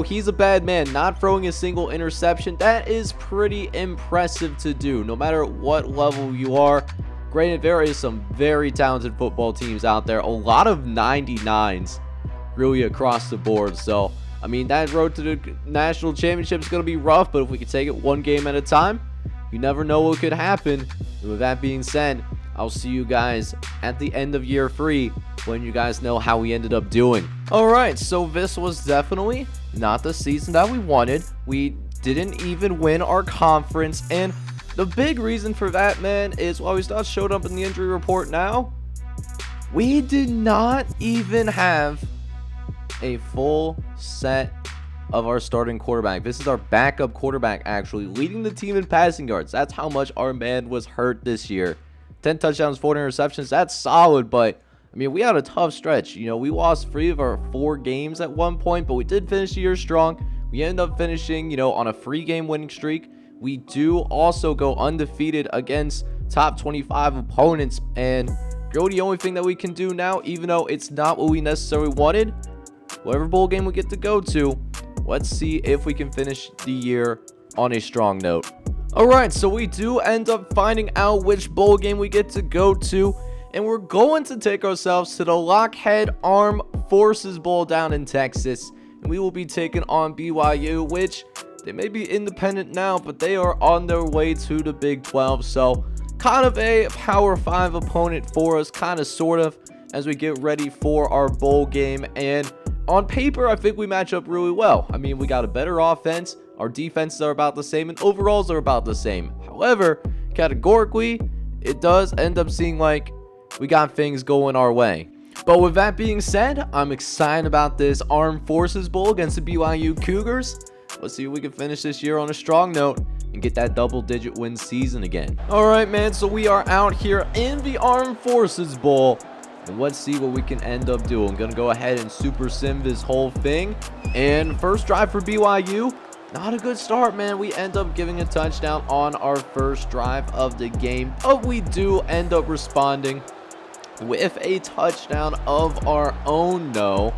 A: he's a bad man, not throwing a single interception. That is pretty impressive to do, no matter what level you are. Granted, there is some very talented football teams out there, a lot of 99s really across the board. So, I mean, that road to the national championship is going to be rough, but if we can take it 1 game at a time, you never know what could happen. And with that being said, I'll see you guys at the end of year 3 when you guys know how we ended up doing. Alright, so this was definitely not the season that we wanted. We didn't even win our conference, and the big reason for that, man, is while he's not showed up in the injury report now, We did not even have a full set of our starting quarterback. This is our backup quarterback, actually, leading the team in passing yards. That's how much our man was hurt this year. 10 touchdowns, 4 interceptions. That's solid, but I mean, we had a tough stretch. You know, we lost 3 of our 4 games at one point, but we did finish the year strong. We ended up finishing, you know, on a 3-game winning streak. We do also go undefeated against top 25 opponents, and really the only thing that we can do now, even though it's not what we necessarily wanted, whatever bowl game we get to go to, let's see if we can finish the year on a strong note. Alright, so we do end up finding out which bowl game we get to go to, and we're going to take ourselves to the Lockheed Armed Forces Bowl down in Texas, and we will be taking on BYU, which they may be independent now, but they are on their way to the Big 12, so kind of a Power 5 opponent for us, kind of, sort of, as we get ready for our bowl game. And on paper, I think we match up really well. I mean, we got a better offense, our defenses are about the same, and overalls are about the same. However, categorically, it does end up seeming like we got things going our way. But with that being said, I'm excited about this Armed Forces Bowl against the BYU Cougars. Let's see if we can finish this year on a strong note and get that double-digit win season again. Alright, man, so we are out here in the Armed Forces Bowl, and let's see what we can end up doing. I'm going to go ahead and super sim this whole thing. And first drive for BYU, not a good start, man. We end up giving a touchdown on our first drive of the game, but we do end up responding with a touchdown of our own, though.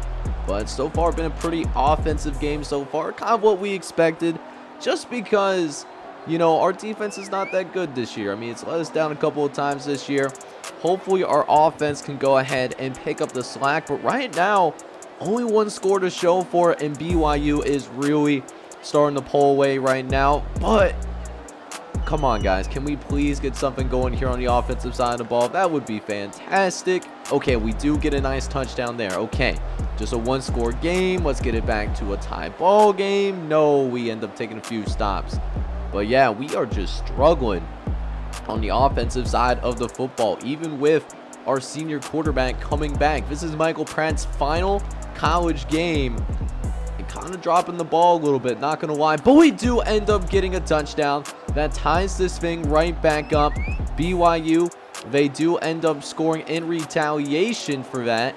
A: But so far, been a pretty offensive game so far, kind of what we expected, just because, you know, our defense is not that good this year. I mean, it's let us down a couple of times this year. Hopefully our offense can go ahead and pick up the slack, but right now, only one score to show for it, and BYU is really starting to pull away right now. But come on, guys, can we please get something going here on the offensive side of the ball? That would be fantastic. Okay, we do get a nice touchdown there. Okay, just a one-score game. Let's get it back to a tie ball game. No, we end up taking a few stops. But yeah, we are just struggling on the offensive side of the football, even with our senior quarterback coming back. This is Michael Pratt's final college game, and kind of dropping the ball a little bit, not gonna lie, but we do end up getting a touchdown that ties this thing right back up. BYU, they do end up scoring in retaliation for that,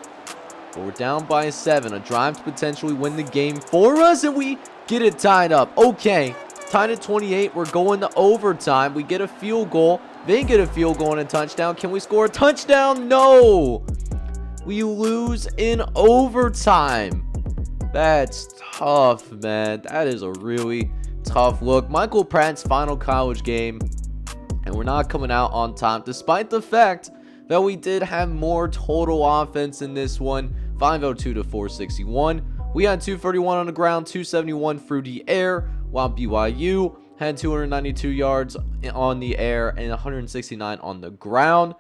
A: but we're down by 7. A drive to potentially win the game for us, and we get it tied up. Okay, tied at 28. We're going to overtime. We get a field goal. They get a field goal and a touchdown. Can we score a touchdown? No. We lose in overtime. That's tough, man. That is a really tough look. Michael Pratt's final college game, and we're not coming out on top, despite the fact that we did have more total offense in this one. 502 to 461. We had 231 on the ground, 271 through the air, while BYU had 292 yards on the air and 169 on the ground.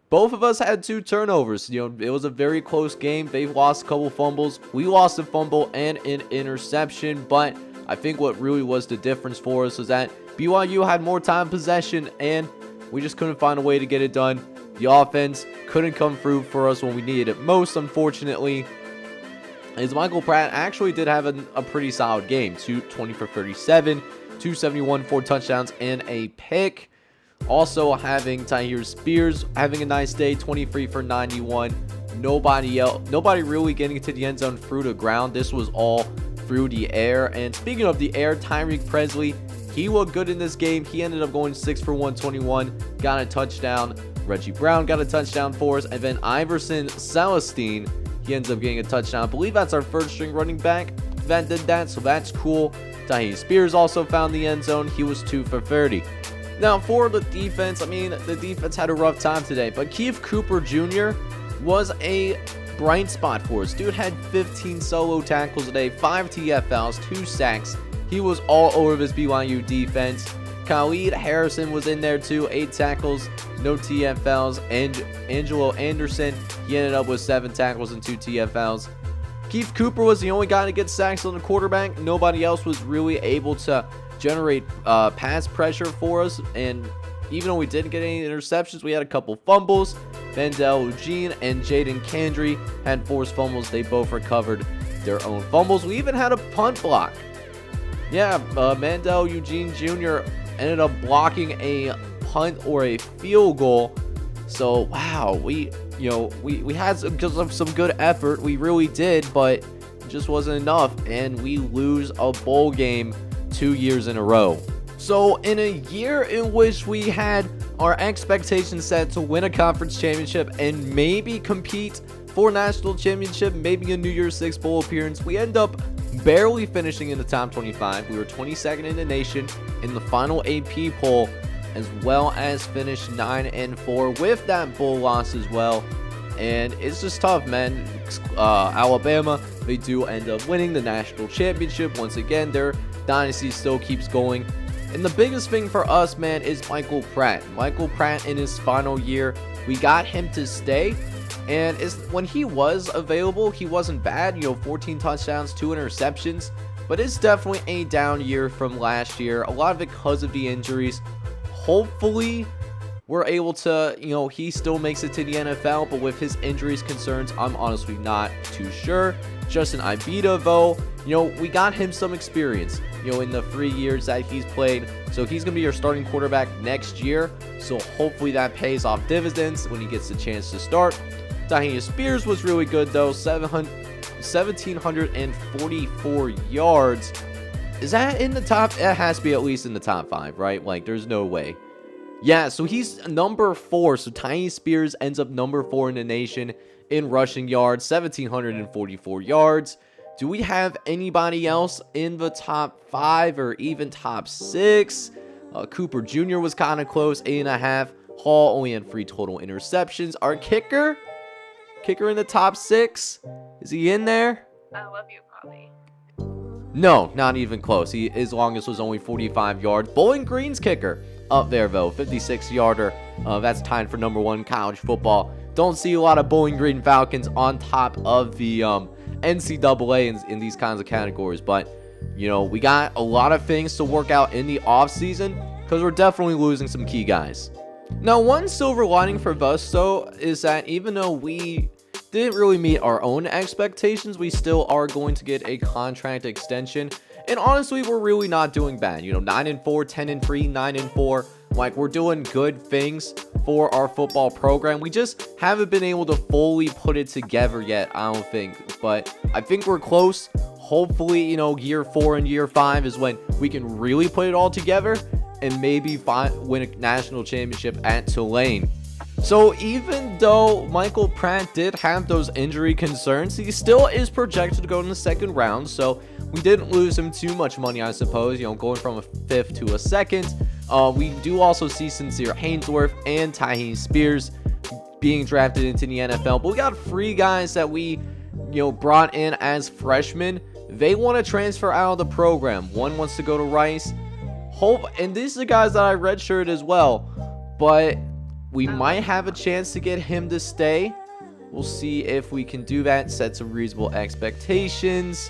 A: Both of us had 2 turnovers. You know, it was a very close game. They lost a couple fumbles. We lost a fumble and an interception, but I think what really was the difference for us was that BYU had more time possession, and we just couldn't find a way to get it done. The offense couldn't come through for us when we needed it most, unfortunately. As Michael Pratt actually did have a pretty solid game. 20 for 37, 271, 4 touchdowns, and a pick. Also having Tyree Spears having a nice day, 23 for 91. Nobody really getting to the end zone through the ground. This was all through the air. And speaking of the air, Tyreek Presley, he looked good in this game. He ended up going 6 for 121, got a touchdown. Reggie Brown got a touchdown for us, and then Iverson Celestine, he ends up getting a touchdown. I believe that's our third string running back that did that, so that's cool. Tyree Spears also found the end zone. He was 2 for 30. Now, for the defense, I mean, the defense had a rough time today, but Keith Cooper Jr. was a bright spot for us. Dude had 15 solo tackles today, 5 TFLs, 2 sacks. He was all over this BYU defense. Khalid Harrison was in there too, 8 tackles, no TFLs. And Angelo Anderson, he ended up with 7 tackles and 2 TFLs. Keith Cooper was the only guy to get sacks on the quarterback. Nobody else was really able to generate pass pressure for us, and even though we didn't get any interceptions, we had a couple fumbles. Mandel Eugene and Jaden Kandry had forced fumbles. They both recovered their own fumbles. We even had a punt block. Yeah, Mandel Eugene Jr. ended up blocking a punt or a field goal. So wow, we had some good effort. We really did, but it just wasn't enough, and we lose a bowl game 2 years in a row. So in a year in which we had our expectations set to win a conference championship and maybe compete for national championship, maybe a New Year's Six bowl appearance, we end up barely finishing in the top 25. We were 22nd in the nation in the final AP poll, as well as finished 9-4 with that bowl loss as well. And it's just tough, man. Alabama, they do end up winning the national championship. Once again, their dynasty still keeps going. And the biggest thing for us, man, is Michael Pratt. Michael Pratt in his final year, we got him to stay. And when he was available, he wasn't bad. 14 touchdowns, 2 interceptions. But it's definitely a down year from last year. A lot of it because of the injuries. Hopefully, we're able to, he still makes it to the NFL. But with his injuries concerns, I'm honestly not too sure. Justin Ibita, though, we got him some experience, in the 3 years that he's played. So he's going to be our starting quarterback next year. So hopefully that pays off dividends when he gets the chance to start. Tyree Spears was really good, though. 1,744 yards. Is that in the top? It has to be at least in the top 5, right? Like, there's no way. Yeah, so he's number 4. So Tyree Spears ends up number 4 in the nation in rushing yards, 1,744 yards. Do we have anybody else in the top 5 or even top 6? Cooper Jr. was kind of close, 8.5. Hall only had 3 total interceptions. Our kicker in the top 6. Is he in there?
B: I love you, probably.
A: No, not even close. His longest was only 45 yards. Bowling Green's kicker up there, though, 56-yarder. That's tied for number 1 college football. Don't see a lot of Bowling Green Falcons on top of the NCAA in these kinds of categories. But, we got a lot of things to work out in the offseason because we're definitely losing some key guys. Now, one silver lining for us, though, is that even though we didn't really meet our own expectations, we still are going to get a contract extension. And honestly, we're really not doing bad. 9-4, 10-3, 9-4. Like, we're doing good things for our football program. We just haven't been able to fully put it together yet, I don't think. But I think we're close. Hopefully, year 4 and year 5 is when we can really put it all together and maybe win a national championship at Tulane. So even though Michael Pratt did have those injury concerns, he still is projected to go in the 2nd round. So we didn't lose him too much money, I suppose, going from a 5th to a 2nd. We do also see Sincere Haynesworth and Tyree Spears being drafted into the NFL. But we got 3 guys that we, brought in as freshmen. They want to transfer out of the program. One wants to go to Rice. And these are the guys that I redshirted as well. But we might have a chance to get him to stay. We'll see if we can do that. Set some reasonable expectations.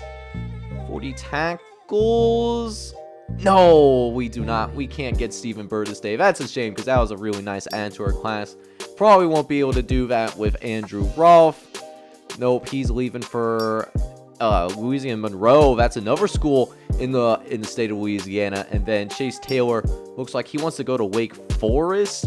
A: 40 tackles. No, we do not. We can't get Stephen Bird to stay. That's a shame because that was a really nice add to our class. Probably won't be able to do that with Andrew Rolfe. Nope, he's leaving for Louisiana Monroe. That's another school in the state of Louisiana. And then Chase Taylor looks like he wants to go to Wake Forest.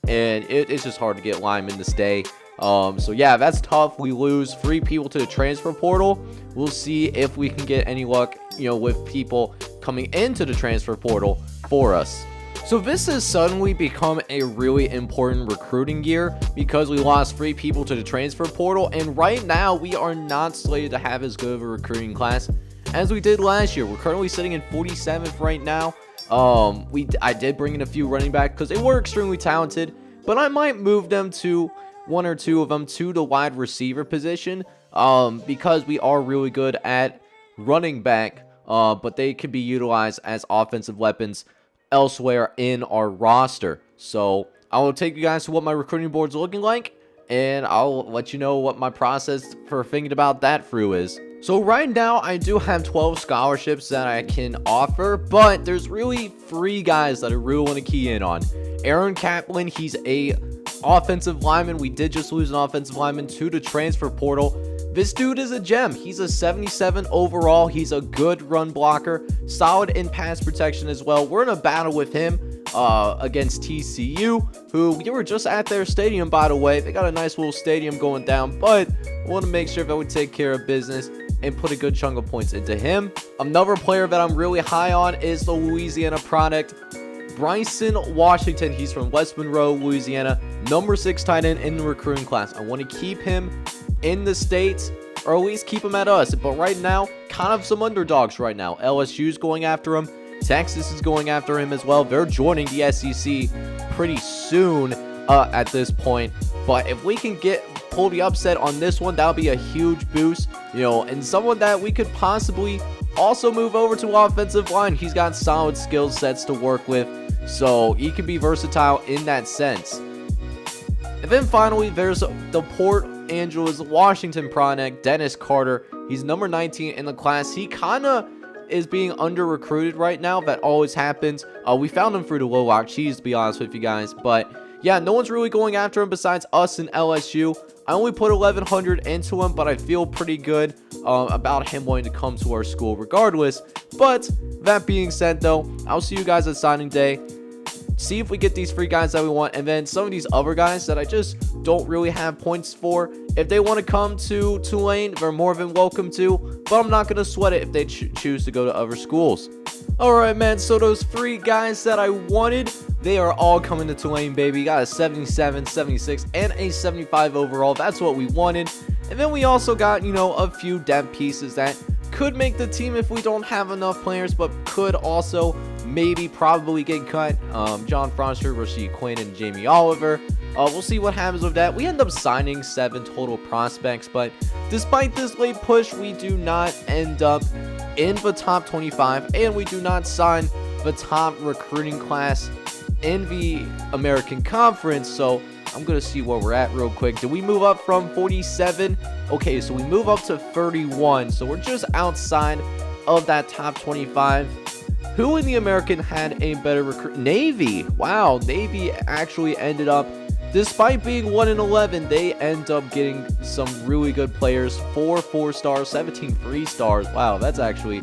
A: And it's just hard to get linemen to stay. So yeah, that's tough. We lose 3 people to the transfer portal. We'll see if we can get any luck, with people coming into the transfer portal for us. So this has suddenly become a really important recruiting year because we lost 3 people to the transfer portal. And right now, we are not slated to have as good of a recruiting class as we did last year. We're currently sitting in 47th right now. I did bring in a few running backs because they were extremely talented, but I might move them to 1 or 2 of them to the wide receiver position because we are really good at running back, but they could be utilized as offensive weapons elsewhere in our roster. So I will take you guys to what my recruiting board's looking like, and I'll let you know what my process for thinking about that through is. So right now, I do have 12 scholarships that I can offer, but there's really 3 guys that I really want to key in on. Aaron Kaplan, he's a Offensive lineman, we did just lose an offensive lineman to the transfer portal. This dude is a gem. He's a 77 overall. He's a good run blocker, solid in pass protection as well. We're in a battle with him against TCU, who we were just at their stadium, by the way. They got a nice little stadium going down, but I want to make sure that we take care of business and put a good chunk of points into him. Another player that I'm really high on is the Louisiana product, Bryson Washington. He's from West Monroe, Louisiana, number 6 tight end in the recruiting class. I want to keep him in the States, or at least keep him at us. But right now, kind of some underdogs right now. LSU's going after him. Texas is going after him as well. They're joining the SEC pretty soon at this point. But if we can pull the upset on this one, that'll be a huge boost, you know, and someone that we could possibly also move over to offensive line. He's got solid skill sets to work with, so he can be versatile in that sense. And then finally, there's the Port Angeles, Washington product, Dennis Carter. He's number 19 in the class. He kind of is being under recruited right now. That always happens. We found him through the low lock cheese, to be honest with you guys, but yeah, no one's really going after him besides us and LSU. I only put 1,100 into him, but I feel pretty good about him wanting to come to our school regardless. But that being said, though, I'll see you guys at signing day. See if we get these free guys that we want, and then some of these other guys that I just don't really have points for. If they want to come to Tulane, they're more than welcome to, but I'm not going to sweat it if they choose to go to other schools. Alright, man, so those 3 guys that I wanted, they are all coming to Tulane, baby. Got a 77, 76, and a 75 overall. That's what we wanted. And then we also got, you know, a few depth pieces that could make the team if we don't have enough players, but could also probably get cut. John Froster, Rasheed Quinn, and Jamie Oliver. We'll see what happens with that. We end up signing 7 total prospects, but despite this late push, we do not end up in the top 25, and we do not sign the top recruiting class in the American Conference. So I'm gonna see where we're at real quick. Did we move up from 47? Okay, so we move up to 31, so we're just outside of that top 25. Who in the American had a better recruit? Navy. Wow, Navy actually ended up, despite being 1-11, they end up getting some really good players. 4 4-stars, 17 3-stars. Wow, that's actually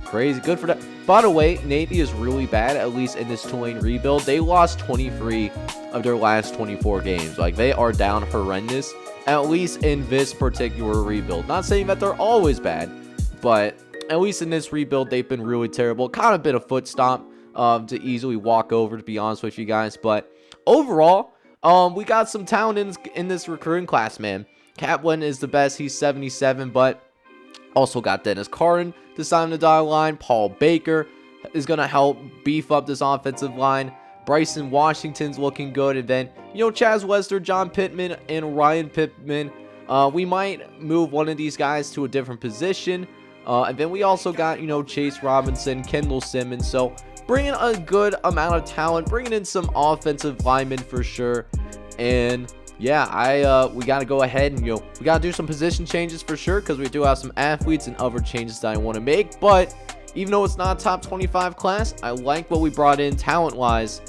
A: crazy. Good for that. By the way, Navy is really bad, at least in this Tulane rebuild. They lost 23 of their last 24 games. Like, they are down horrendous, at least in this particular rebuild. Not saying that they're always bad, but at least in this rebuild, they've been really terrible. Kind of been a foot stomp to easily walk over, to be honest with you guys. But overall, we got some talent in this recruiting class, man. Catlin is the best. He's 77, but also got Dennis Carton to sign the dotted line. Paul Baker is going to help beef up this offensive line. Bryson Washington's looking good. And then, you know, Chaz Wester, John Pittman, and Ryan Pittman. We might move one of these guys to a different position. And then we also got, you know, Chase Robinson, Kendall Simmons. So bringing a good amount of talent, bringing in some offensive linemen for sure. And yeah, we got to go ahead and, you know, we got to do some position changes for sure, because we do have some athletes and other changes that I want to make. But even though it's not a top 25 class, I like what we brought in talent-wise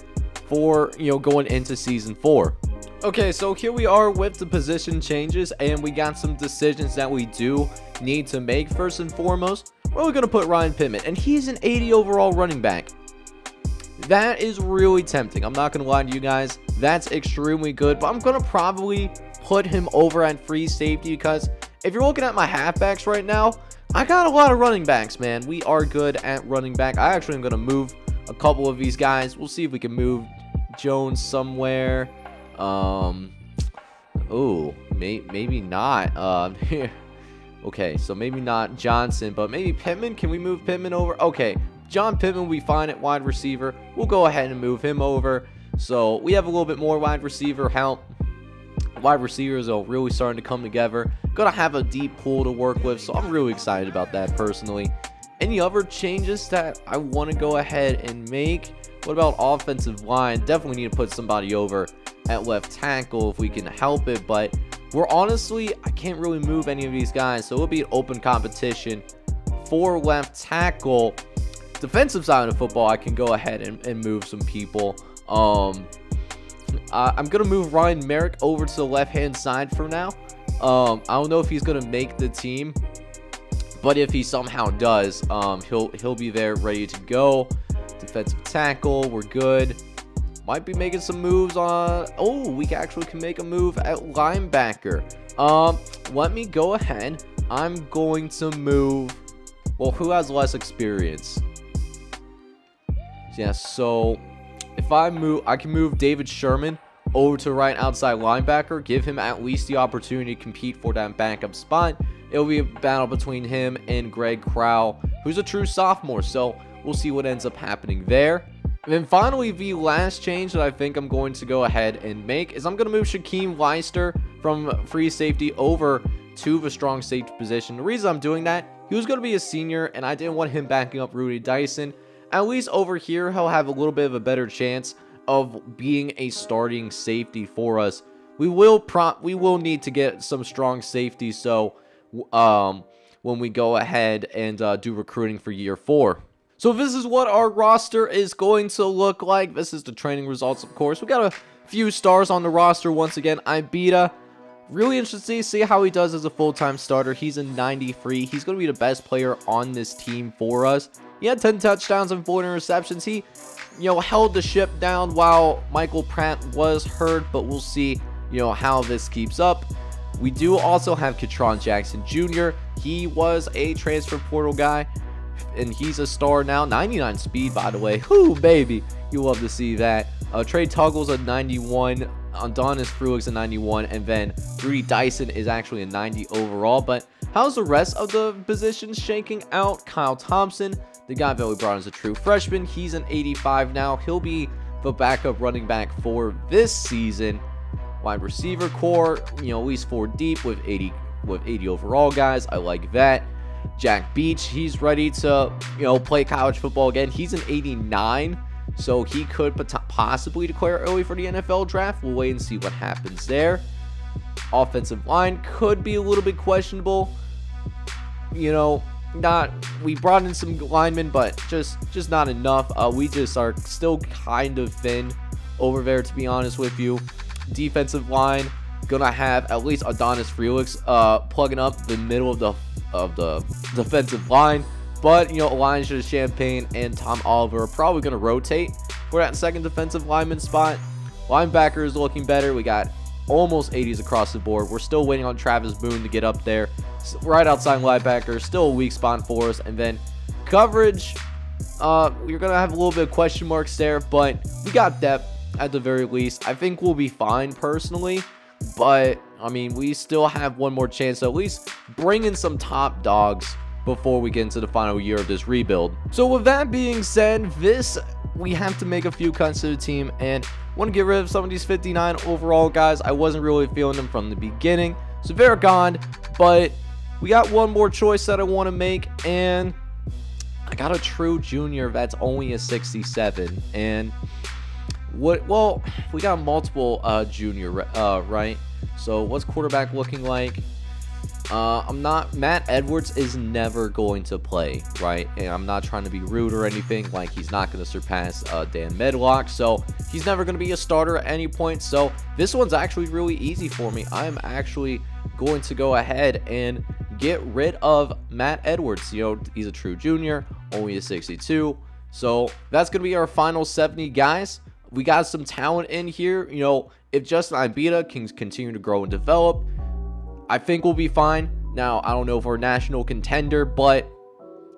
A: for, you know, going into season 4. Okay, so here we are with the position changes, and we got some decisions that we do need to make. First and foremost, we're going to put Ryan Pittman, and he's an 80 overall running back. That is really tempting. I'm not going to lie to you guys. That's extremely good, but I'm going to probably put him over at free safety, because if you're looking at my halfbacks right now, I got a lot of running backs, man. We are good at running back. I actually am going to move a couple of these guys. We'll see if we can move Jones somewhere. Oh, maybe not. Okay, so maybe not Johnson, but maybe Pittman. Can we move Pittman over? Okay, John Pittman we find at wide receiver. We'll go ahead and move him over. So we have a little bit more wide receiver help. Wide receivers are really starting to come together. Gonna have a deep pool to work with, so I'm really excited about that personally. Any other changes that I want to go ahead and make? What about offensive line? Definitely need to put somebody over at left tackle if we can help it, but I can't really move any of these guys, so it'll be an open competition for left tackle. Defensive side of football, I can go ahead and move some people. I'm going to move Ryan Merrick over to the left-hand side for now. I don't know if he's going to make the team, but if he somehow does, he'll be there ready to go. Defensive tackle, we're good. Might be making some moves on... Oh, we actually can make a move at linebacker. Let me go ahead. I'm going to move... Well, who has less experience? Yeah, so if I can move David Sherman over to right outside linebacker, give him at least the opportunity to compete for that backup spot. It'll be a battle between him and Greg Crowell, who's a true sophomore, so we'll see what ends up happening there. And then finally, the last change that I think I'm going to go ahead and make is I'm going to move Shaquem Leister from free safety over to the strong safety position. The reason I'm doing that, he was going to be a senior, and I didn't want him backing up Rudy Dyson. At least over here, he'll have a little bit of a better chance of being a starting safety for us. We will need to get some strong safety, so when we go ahead and do recruiting for year 4. So this is what our roster is going to look like. This is the training results, of course. We got a few stars on the roster once again. Ibita, really interested to see how he does as a full-time starter. He's a 93. He's going to be the best player on this team for us. He had 10 touchdowns and 4 interceptions. He, held the ship down while Michael Pratt was hurt, but we'll see, how this keeps up. We do also have Catron Jackson Jr. He was a transfer portal guy, and he's a star now. 99 speed, by the way. Whoo, baby. You love to see that. Trey Tuggle's a 91. Adonis Fruick's a 91. And then Rudy Dyson is actually a 90 overall. But how's the rest of the positions shaking out? Kyle Thompson, the guy that we brought in as a true freshman, he's an 85 now. He'll be the backup running back for this season. Wide receiver core, at least 4 deep with 80 overall guys. I like that. Jack Beach, he's ready to, play college football again. He's an 89, so he could possibly declare early for the NFL draft. We'll wait and see what happens there. Offensive line could be a little bit questionable. We brought in some linemen, but just not enough. We just are still kind of thin over there, to be honest with you. Defensive line, gonna have at least Adonis Felix plugging up the middle of the defensive line, but Elijah Champagne and Tom Oliver are probably gonna rotate for that second defensive lineman spot. Linebacker is looking better. We got almost 80s across the board. We're still waiting on Travis Boone to get up there. Right outside linebacker, still a weak spot for us. And then coverage, you're gonna have a little bit of question marks there, but we got depth at the very least. I think we'll be fine personally, but we still have one more chance to at least bring in some top dogs before we get into the final year of this rebuild. So with that being said, we have to make a few cuts to the team, and want to get rid of some of these 59 overall guys. I wasn't really feeling them from the beginning, so they're gone. But we got one more choice that I want to make, and I got a true junior that's only a 67. And we got multiple junior, right? So what's quarterback looking like? Matt Edwards is never going to play, right? And I'm not trying to be rude or anything. Like, he's not going to surpass Dan Medlock, so he's never going to be a starter at any point. So this one's actually really easy for me. I'm actually going to go ahead and get rid of Matt Edwards. He's a true junior, only a 62. So that's going to be our final 70 guys. We got some talent in here. If Justin Ibita can continue to grow and develop, I think we'll be fine. Now, I don't know if we're a national contender, but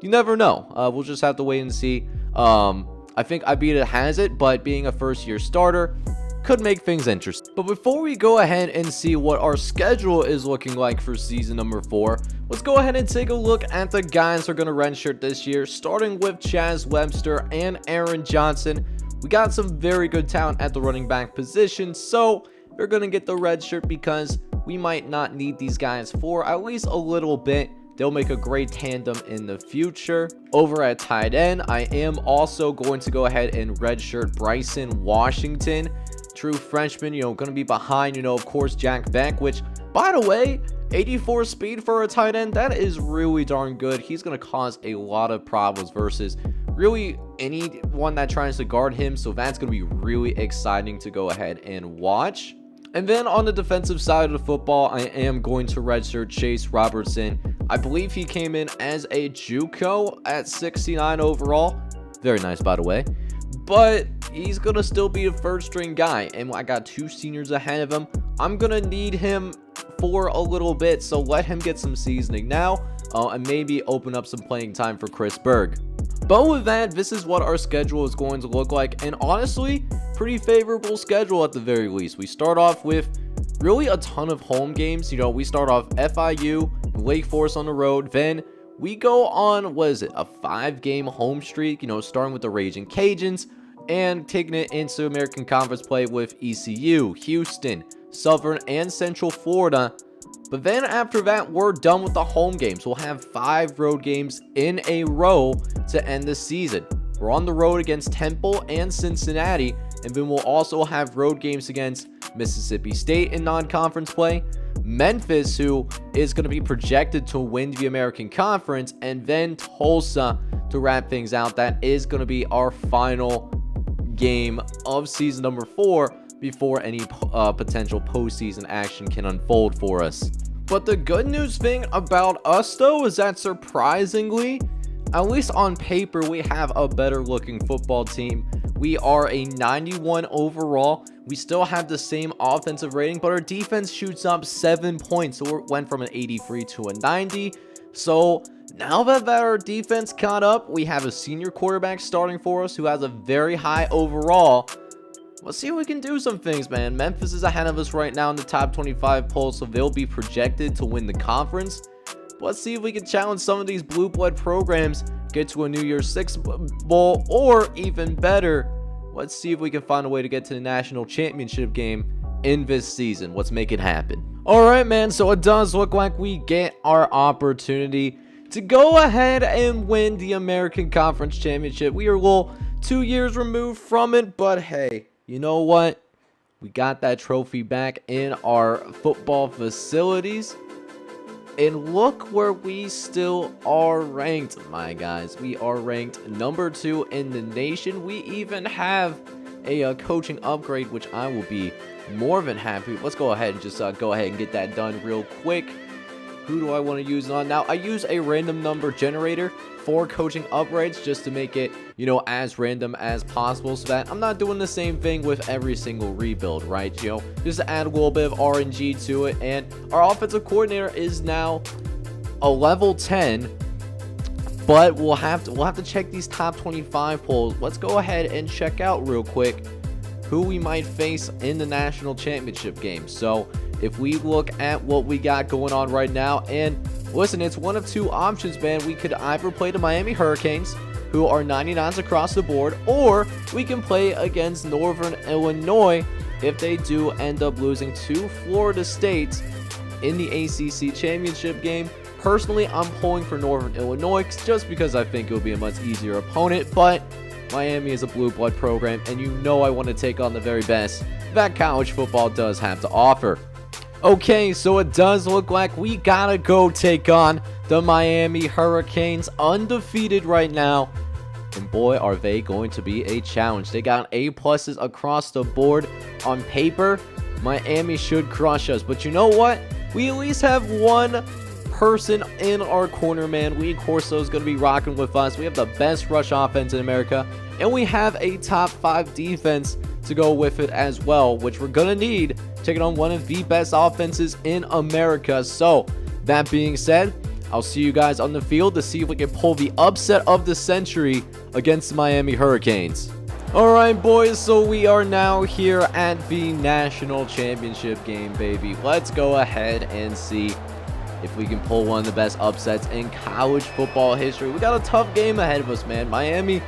A: you never know. We'll just have to wait and see. I think Ibita has it, but being a first-year starter could make things interesting. But before we go ahead and see what our schedule is looking like for season number 4, let's go ahead and take a look at the guys who are going to redshirt this year, starting with Chaz Webster and Aaron Johnson. We got some very good talent at the running back position, so they're going to get the red shirt because we might not need these guys for at least a little bit. They'll make a great tandem in the future. Over at tight end, I am also going to go ahead and redshirt Bryson Washington, true freshman, going to be behind, of course, Jack Beck, which, by the way, 84 speed for a tight end, that is really darn good. He's going to cause a lot of problems versus really anyone that tries to guard him. So that's going to be really exciting to go ahead and watch. And then on the defensive side of the football, I am going to redshirt Chase Robertson. I believe he came in as a JUCO at 69 overall. Very nice, by the way. But he's going to still be a first string guy. And I got 2 seniors ahead of him. I'm going to need him for a little bit. So let him get some seasoning now. And maybe open up some playing time for Chris Berg. But with that, this is what our schedule is going to look like. And honestly, pretty favorable schedule at the very least. We start off with really a ton of home games. You know, we start off FIU, Wake Forest on the road. Then we go on, a 5-game home streak, you know, starting with the Raging Cajuns and taking it into American Conference play with ECU, Houston, Southern, and Central Florida. But then after that, we're done with the home games. We'll have 5 road games in a row to end the season. We're on the road against Temple and Cincinnati, and then we'll also have road games against Mississippi State in non-conference play, Memphis, who is going to be projected to win the American Conference, and then Tulsa to wrap things out. That is going to be our final game of season number 4 before any potential postseason action can unfold for us. But the good news thing about us, though, is that surprisingly, at least on paper, we have a better looking football team. We are a 91 overall. We still have the same offensive rating, but our defense shoots up 7 points. So we went from an 83 to a 90. So now that our defense caught up, we have a senior quarterback starting for us who has a very high overall. Let's see if we can do some things, man. Memphis is ahead of us right now in the top 25 poll, so they'll be projected to win the conference. Let's see if we can challenge some of these blue blood programs, get to a New Year's Six Bowl, or even better, let's see if we can find a way to get to the national championship game in this season. Let's make it happen. All right, man, so it does look like we get our opportunity to go ahead and win the American Conference Championship. We are a little 2 years removed from it, but hey, you know what? We got that trophy back in our football facilities. And look where we still are ranked, my guys. We are ranked number 2 in the nation. We even have a coaching upgrade, which I will be more than happy. Let's go ahead and just go ahead and get that done real quick. Who do I want to use on? Now, I use a random number generator for coaching upgrades just to make it, you know, as random as possible so that I'm not doing the same thing with every single rebuild, right? You know, just to add a little bit of RNG to it. And our offensive coordinator is now a level 10, but we'll have to check these top 25 polls. Let's go ahead and check out real quick who we might face in the national championship game. So if we look at what we got going on right now, and listen, it's one of 2 options, man. We could either play the Miami Hurricanes, who are 99s across the board, or we can play against Northern Illinois if they do end up losing to Florida State in the ACC championship game. Personally, I'm pulling for Northern Illinois just because I think it will be a much easier opponent, but Miami is a blue blood program, and you know I want to take on the very best that college football does have to offer. Okay, so it does look like we gotta go take on the Miami Hurricanes, undefeated right now. And boy, are they going to be a challenge. They got A-pluses across the board. On paper, Miami should crush us. But you know what? We at least have one person in our corner, man. Lee Corso is going to be rocking with us. We have the best rush offense in America. And we have a top 5 defense to go with it as well, which we're going to need taking on one of the best offenses in America. So, that being said, I'll see you guys on the field to see if we can pull the upset of the century against the Miami Hurricanes. Alright, boys, so we are now here at the national championship game, baby. Let's go ahead and see if we can pull one of the best upsets in college football history. We got a tough game ahead of us, man. Miami,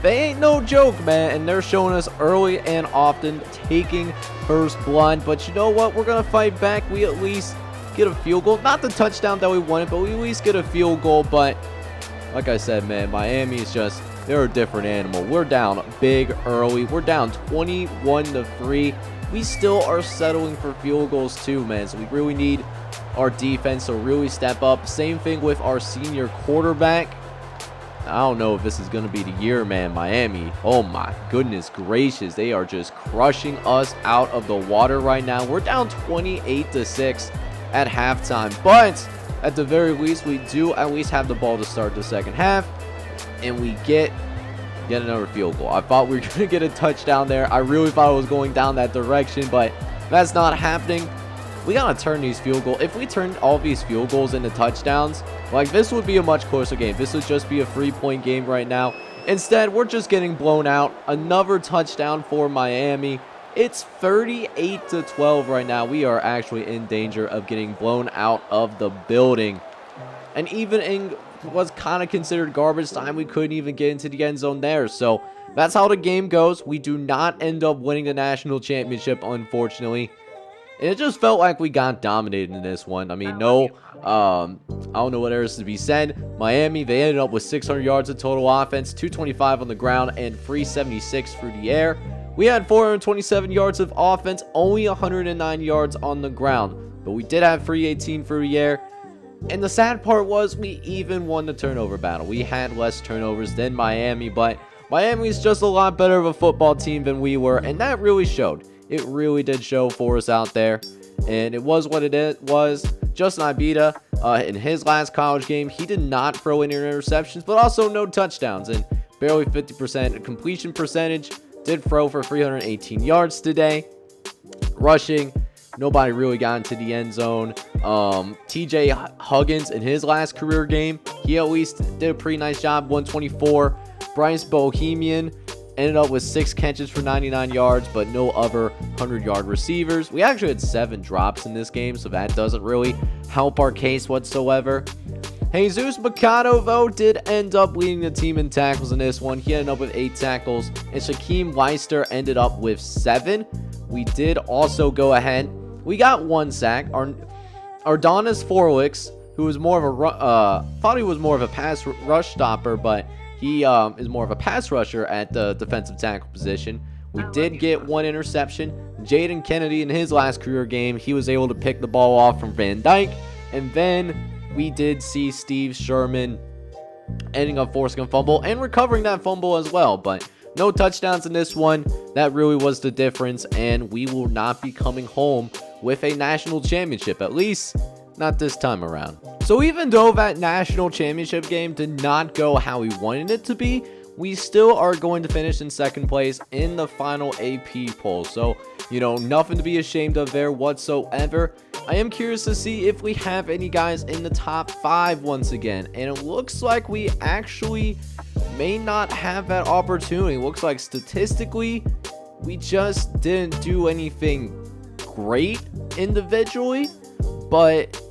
A: they ain't no joke, man, and they're showing us early and often taking first blood. But you know what? We're going to fight back. We at least get a field goal. Not the touchdown that we wanted, but we at least get a field goal. But like I said, man, Miami is just, they're a different animal. We're down big early. We're down 21-3. We still are settling for field goals too, man. So we really need our defense to really step up. Same thing with our senior quarterback. I don't know if this is going to be the year, man. Miami, oh my goodness gracious. They are just crushing us out of the water right now. We're down 28-6 at halftime. But at the very least, we do at least have the ball to start the second half. And we get another field goal. I thought we were going to get a touchdown there. I really thought it was going down that direction, but that's not happening. We got to turn these field goals. If we turned all these field goals into touchdowns, like, this would be a much closer game. This would just be a 3-point game right now. Instead, we're just getting blown out. Another touchdown for Miami. It's 38-12 right now. We are actually in danger of getting blown out of the building. And even in was kind of considered garbage time, we couldn't even get into the end zone there. So that's how the game goes. We do not end up winning the national championship, unfortunately. And it just felt like we got dominated in this one. I mean, I don't know what else to be said. Miami, they ended up with 600 yards of total offense, 225 on the ground, and 376 through the air. We had 427 yards of offense, only 109 yards on the ground. But we did have 318 through the air. And the sad part was we even won the turnover battle. We had less turnovers than Miami, but Miami's just a lot better of a football team than we were, and that really showed. It really did show for us out there, and it was what it was. Justin Ibita, in his last college game, he did not throw any interceptions, but also no touchdowns, and barely 50% completion percentage. Did throw for 318 yards today. Rushing, nobody really got into the end zone. TJ Huggins, in his last career game, he at least did a pretty nice job, 124. Bryce Bohemian ended up with 6 catches for 99 yards, but no other 100-yard receivers. We actually had 7 drops in this game, so that doesn't really help our case whatsoever. Jesus Mercado, though, did end up leading the team in tackles in this one. He ended up with 8 tackles, and Shaquem Weister ended up with 7. We did also go ahead. We got 1 sack. Ardonis Forlix, who was more of a thought he was more of a pass rush stopper, but he is more of a pass rusher at the defensive tackle position. We did get 1 interception. Jaden Kennedy, in his last career game, he was able to pick the ball off from Van Dyke. And then we did see Steve Sherman ending up forcing a fumble and recovering that fumble as well. But no touchdowns in this one. That really was the difference. And we will not be coming home with a national championship, at least not this time around. So even though that national championship game did not go how we wanted it to be, we still are going to finish in second place in the final AP poll. So, nothing to be ashamed of there whatsoever. I am curious to see if we have any guys in the top 5 once again. And it looks like we actually may not have that opportunity. It looks like statistically, we just didn't do anything great individually. But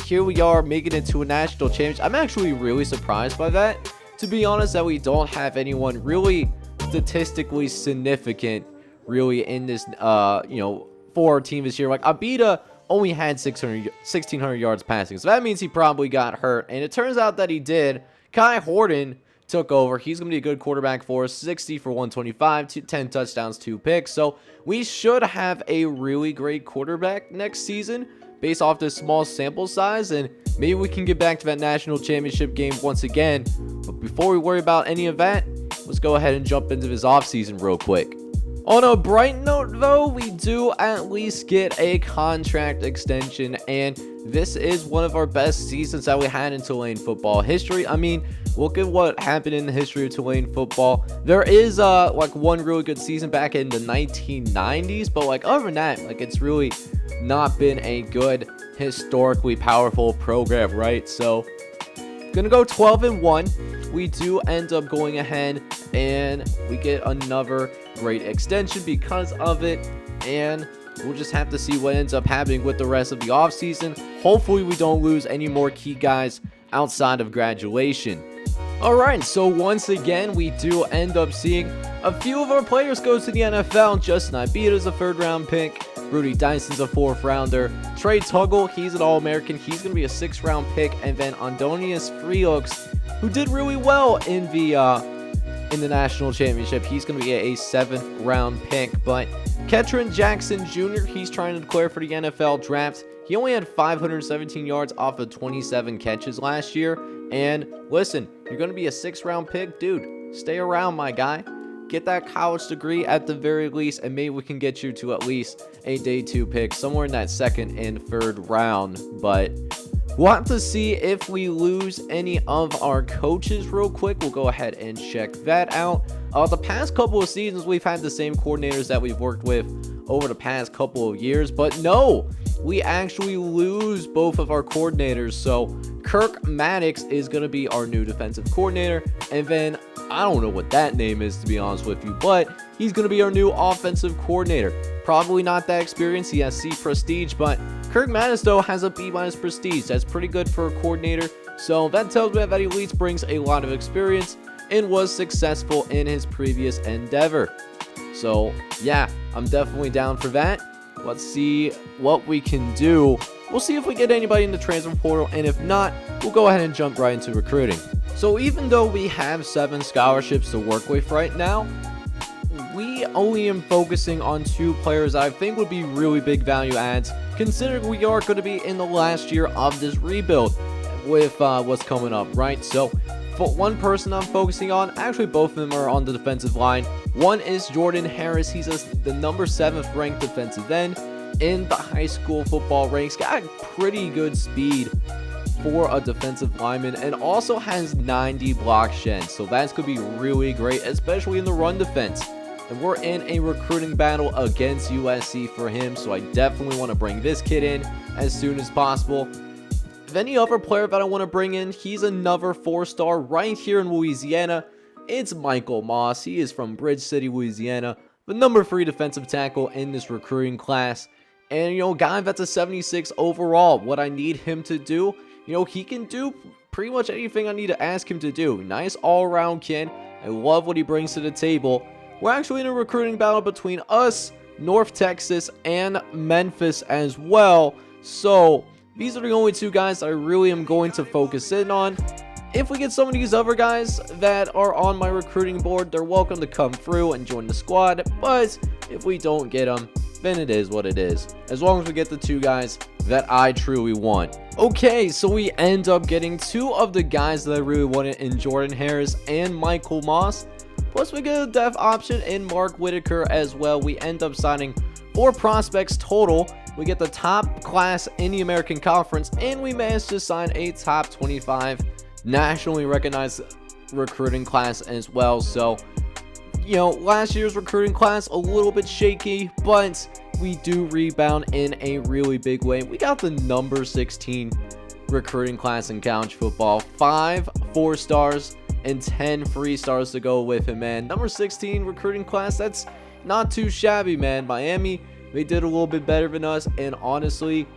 A: here we are making it to a national championship. I'm actually really surprised by that, to be honest, that we don't have anyone really statistically significant really in this, for our team this year. Like, Abita only had 1,600 yards passing, so that means he probably got hurt, and it turns out that he did. Kai Horton took over. He's going to be a good quarterback for us, 60 for 125, 10 touchdowns, 2 picks, so we should have a really great quarterback next season based off this small sample size, and maybe we can get back to that national championship game once again. But before we worry about any of that, let's go ahead and jump into this offseason real quick. On a bright note, though, we do at least get a contract extension, and this is one of our best seasons that we had in Tulane football history. I mean, look at what happened in the history of Tulane football. There is one really good season back in the 1990s, but other than that, it's really not been a good, historically powerful program, right? So gonna go 12-1. We do end up going ahead and we get another great extension because of it, and we'll just have to see what ends up happening with the rest of the offseason. Hopefully we don't lose any more key guys outside of graduation. Alright, so once again, we do end up seeing a few of our players go to the NFL. Justin Ibita is a 3rd-round pick. Rudy Dyson's a 4th-rounder. Trey Tuggle, he's an All-American. He's going to be a 6th-round pick. And then Andonius Freelux, who did really well in the national championship, he's going to be a 7th-round pick. But Catron Jackson Jr., he's trying to declare for the NFL draft. He only had 517 yards off of 27 catches last year. And listen, you're going to be a 6th-round pick, dude. Stay around, my guy. Get that college degree at the very least, and maybe we can get you to at least a day 2 pick, somewhere in that 2nd and 3rd round. But we'll have to see if we lose any of our coaches real quick. We'll go ahead and check that out. The past couple of seasons, we've had the same coordinators that we've worked with over the past couple of years. But no, we actually lose both of our coordinators. So Kirk Maddox is going to be our new defensive coordinator. And then I don't know what that name is, to be honest with you, but he's going to be our new offensive coordinator. Probably not that experienced. He has C prestige, but Kirk Maddox, though, has a B- prestige. That's pretty good for a coordinator. So that tells me that at least brings a lot of experience and was successful in his previous endeavor. So yeah, I'm definitely down for that. Let's see what we can do. We'll see if we get anybody in the transfer portal, and if not, we'll go ahead and jump right into recruiting. So even though we have 7 scholarships to work with right now, we only am focusing on 2 players I think would be really big value adds, considering we are going to be in the last year of this rebuild with what's coming up, right? So for one person I'm focusing on, actually both of them are on the defensive line. One is Jordan Harris. He's the number 7th ranked defensive end in the high school football ranks. Got pretty good speed for a defensive lineman, and also has 90 block sheds. So that's going to be really great, especially in the run defense. And we're in a recruiting battle against USC for him, so I definitely want to bring this kid in as soon as possible. If any other player that I want to bring in, he's another 4-star right here in Louisiana. It's Michael Moss. He is from Bridge City, Louisiana, the number 3 defensive tackle in this recruiting class. And, you know, guy that's a 76 overall. What I need him to do, you know, he can do pretty much anything I need to ask him to do. Nice all-around kid. I love what he brings to the table. We're actually in a recruiting battle between us, North Texas, and Memphis as well. So these are the only 2 guys I really am going to focus in on. If we get some of these other guys that are on my recruiting board, they're welcome to come through and join the squad. But if we don't get them, then it is what it is. As long as we get the 2 guys that I truly want. Okay, so we end up getting 2 of the guys that I really wanted in Jordan Harris and Michael Moss. Plus we get a depth option in Mark Whitaker as well. We end up signing 4 prospects total. We get the top class in the American Conference, and we managed to sign a top 25 nationally recognized recruiting class as well. So, you know, last year's recruiting class a little bit shaky, but we do rebound in a really big way. We got the number 16 recruiting class in college football, 5 4-stars and 10 3-stars to go with him, man. Number 16 recruiting class, that's not too shabby, man. Miami, they did a little bit better than us, and honestly,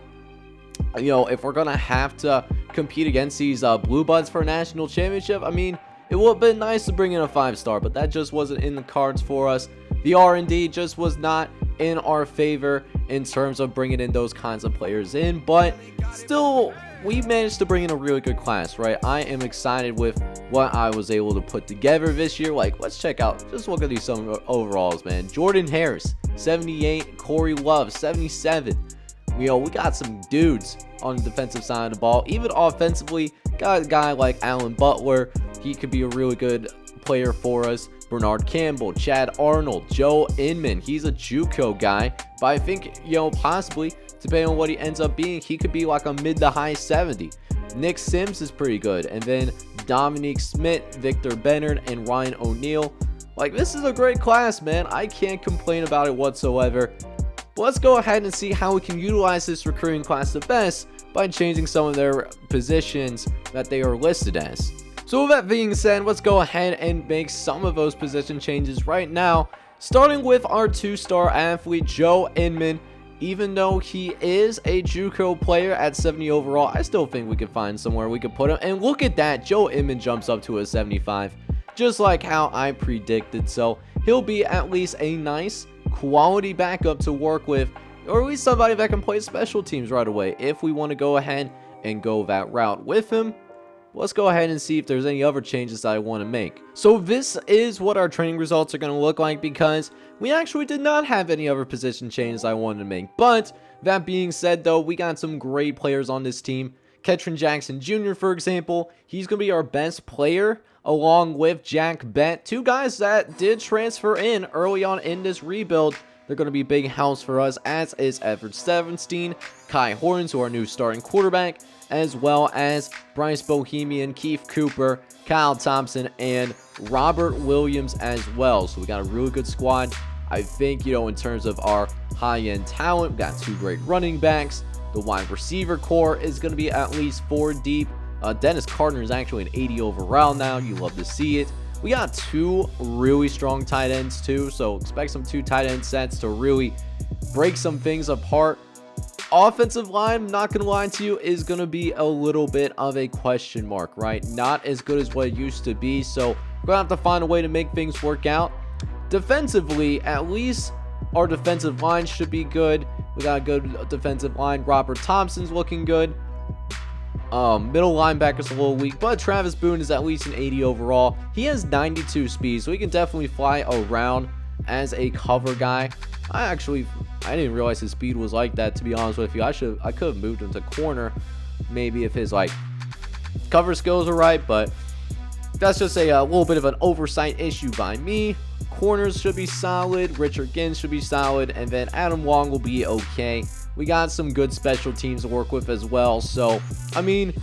A: you know, if we're gonna have to compete against these Blue Buds for a national championship, I mean, it would have been nice to bring in a 5-star, but that just wasn't in the cards for us. The R&D just was not in our favor in terms of bringing in those kinds of players in, but still, we managed to bring in a really good class, right? I am excited with what I was able to put together this year. Like, let's check out, just look at these some overalls, man. Jordan Harris, 78. Corey Love, 77. You know, we got some dudes on the defensive side of the ball. Even offensively, got a guy like Alan Butler. He could be a really good player for us. Bernard Campbell, Chad Arnold, Joe Inman. He's a JUCO guy, but I think, you know, possibly, depending on what he ends up being, he could be like a mid to high 70. Nick Sims is pretty good. And then Dominique Smith, Victor Bennard, and Ryan O'Neal. Like, this is a great class, man. I can't complain about it whatsoever. But let's go ahead and see how we can utilize this recruiting class the best by changing some of their positions that they are listed as. So with that being said, let's go ahead and make some of those position changes right now. Starting with our 2-star athlete, Joe Inman. Even though he is a JUCO player at 70 overall, I still think we could find somewhere we could put him. And look at that, Joe Inman jumps up to a 75, just like how I predicted. So he'll be at least a nice quality backup to work with, or at least somebody that can play special teams right away if we want to go ahead and go that route with him. Let's go ahead and see if there's any other changes that I want to make. So this is what our training results are going to look like, because we actually did not have any other position changes I wanted to make. But that being said, though, we got some great players on this team. Catron Jackson Jr., for example, he's going to be our best player, along with Jack Bent, two guys that did transfer in early on in this rebuild. They're going to be big helps for us, as is Everett Stevenstein, Kai Horns, who are our new starting quarterback, as well as Bryce Bohemian, Keith Cooper, Kyle Thompson, and Robert Williams as well. So we got a really good squad. I think, in terms of our high-end talent, we got two great running backs. The wide receiver core is going to be at least 4 deep. Dennis Carter is actually an 80 overall now. You love to see it. We got 2 really strong tight ends too, so expect some 2 tight end sets to really break some things apart. Offensive line, not going to lie to you, is going to be a little bit of a question mark, right? Not as good as what it used to be, so we're going to have to find a way to make things work out. Defensively, at least our defensive line should be good. We got a good defensive line. Robert Thompson's looking good. Middle linebacker's a little weak, but Travis Boone is at least an 80 overall. He has 92 speed, so he can definitely fly around as a cover guy. I didn't realize his speed was like that, to be honest with you. I could have moved him to corner, maybe, if his cover skills are right, but that's just a little bit of an oversight issue by me. Corners should be solid. Richard Ginn should be solid, and then Adam Wong will be okay. We got some good special teams to work with as well. So, I mean,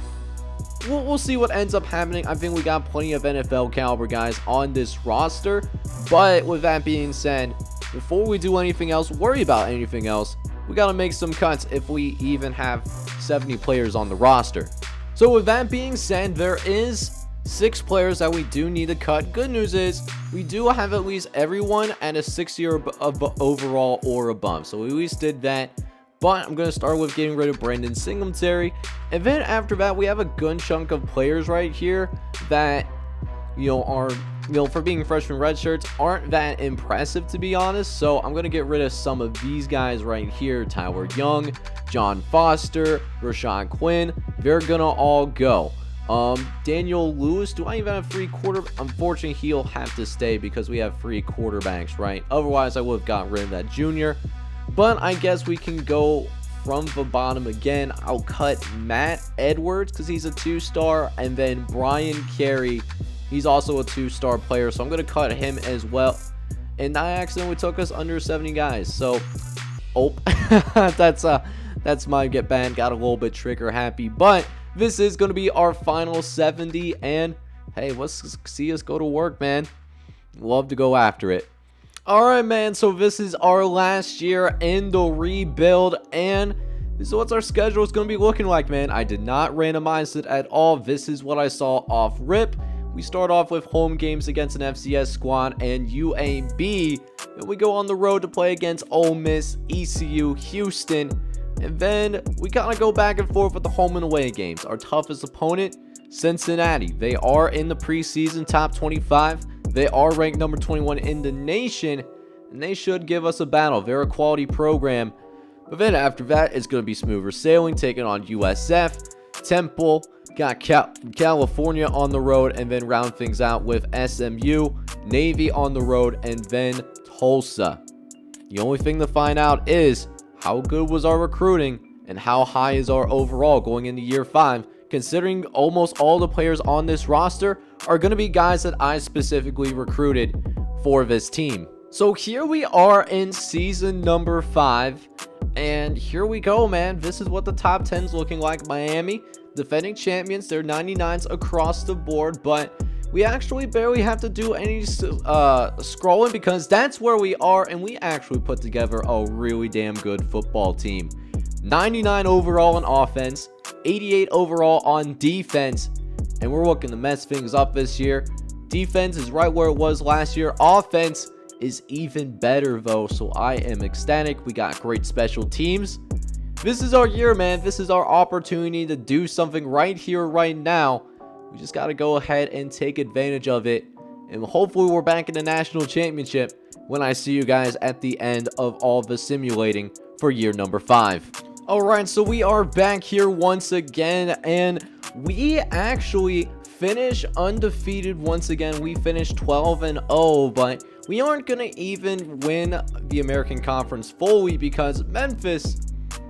A: we'll see what ends up happening. I think we got plenty of NFL caliber guys on this roster. But with that being said, before we do anything else, worry about anything else, we got to make some cuts if we even have 70 players on the roster. So with that being said, there is 6 players that we do need to cut. Good news is we do have at least everyone at a 6-year overall or above. So we at least did that. But I'm going to start with getting rid of Brandon Singletary. And then after that, we have a good chunk of players right here that, are, for being freshman red shirts, aren't that impressive, to be honest. So I'm going to get rid of some of these guys right here. Tyler Young, John Foster, Rashad Quinn. They're going to all go. Daniel Lewis, do I even have free quarter? Unfortunately, he'll have to stay because we have free quarterbacks, right? Otherwise, I would have gotten rid of that junior. But I guess we can go from the bottom again. I'll cut Matt Edwards because he's a 2-star. And then Brian Carey, he's also a 2-star player. So I'm going to cut him as well. And I accidentally took us under 70 guys. So, that's my get banned. Got a little bit trigger happy. But this is going to be our final 70. And hey, let's see us go to work, man. Love to go after it. Alright, man, so this is our last year in the rebuild, and this is what our schedule is going to be looking like, man. I did not randomize it at all. This is what I saw off rip. We start off with home games against an FCS squad and UAB. Then we go on the road to play against Ole Miss, ECU, Houston, and then we kind of go back and forth with the home and away games. Our toughest opponent, Cincinnati. They are in the preseason top 25. They are ranked number 21 in the nation, and they should give us a battle. They're a quality program. But then after that, it's going to be smoother sailing, taking on USF, Temple, got California on the road, and then round things out with SMU, Navy on the road, and then Tulsa. The only thing to find out is how good was our recruiting and how high is our overall going into year 5, considering almost all the players on this roster are going to be guys that I specifically recruited for this team. So here we are in season number 5, and here we go, man. This is what the top 10's looking like. Miami, defending champions. They're 99s across the board, but we actually barely have to do any scrolling because that's where we are, and we actually put together a really damn good football team. 99 overall on offense, 88 overall on defense, and we're looking to mess things up this year. Defense is right where it was last year. Offense is even better, though, so I am ecstatic. We got great special teams. This is our year, man. This is our opportunity to do something right here, right now. We just got to go ahead and take advantage of it, and hopefully we're back in the national championship when I see you guys at the end of all the simulating for year number 5. Alright, so we are back here once again, and we actually finish undefeated once again. We finished 12-0, but we aren't going to even win the American Conference fully because Memphis,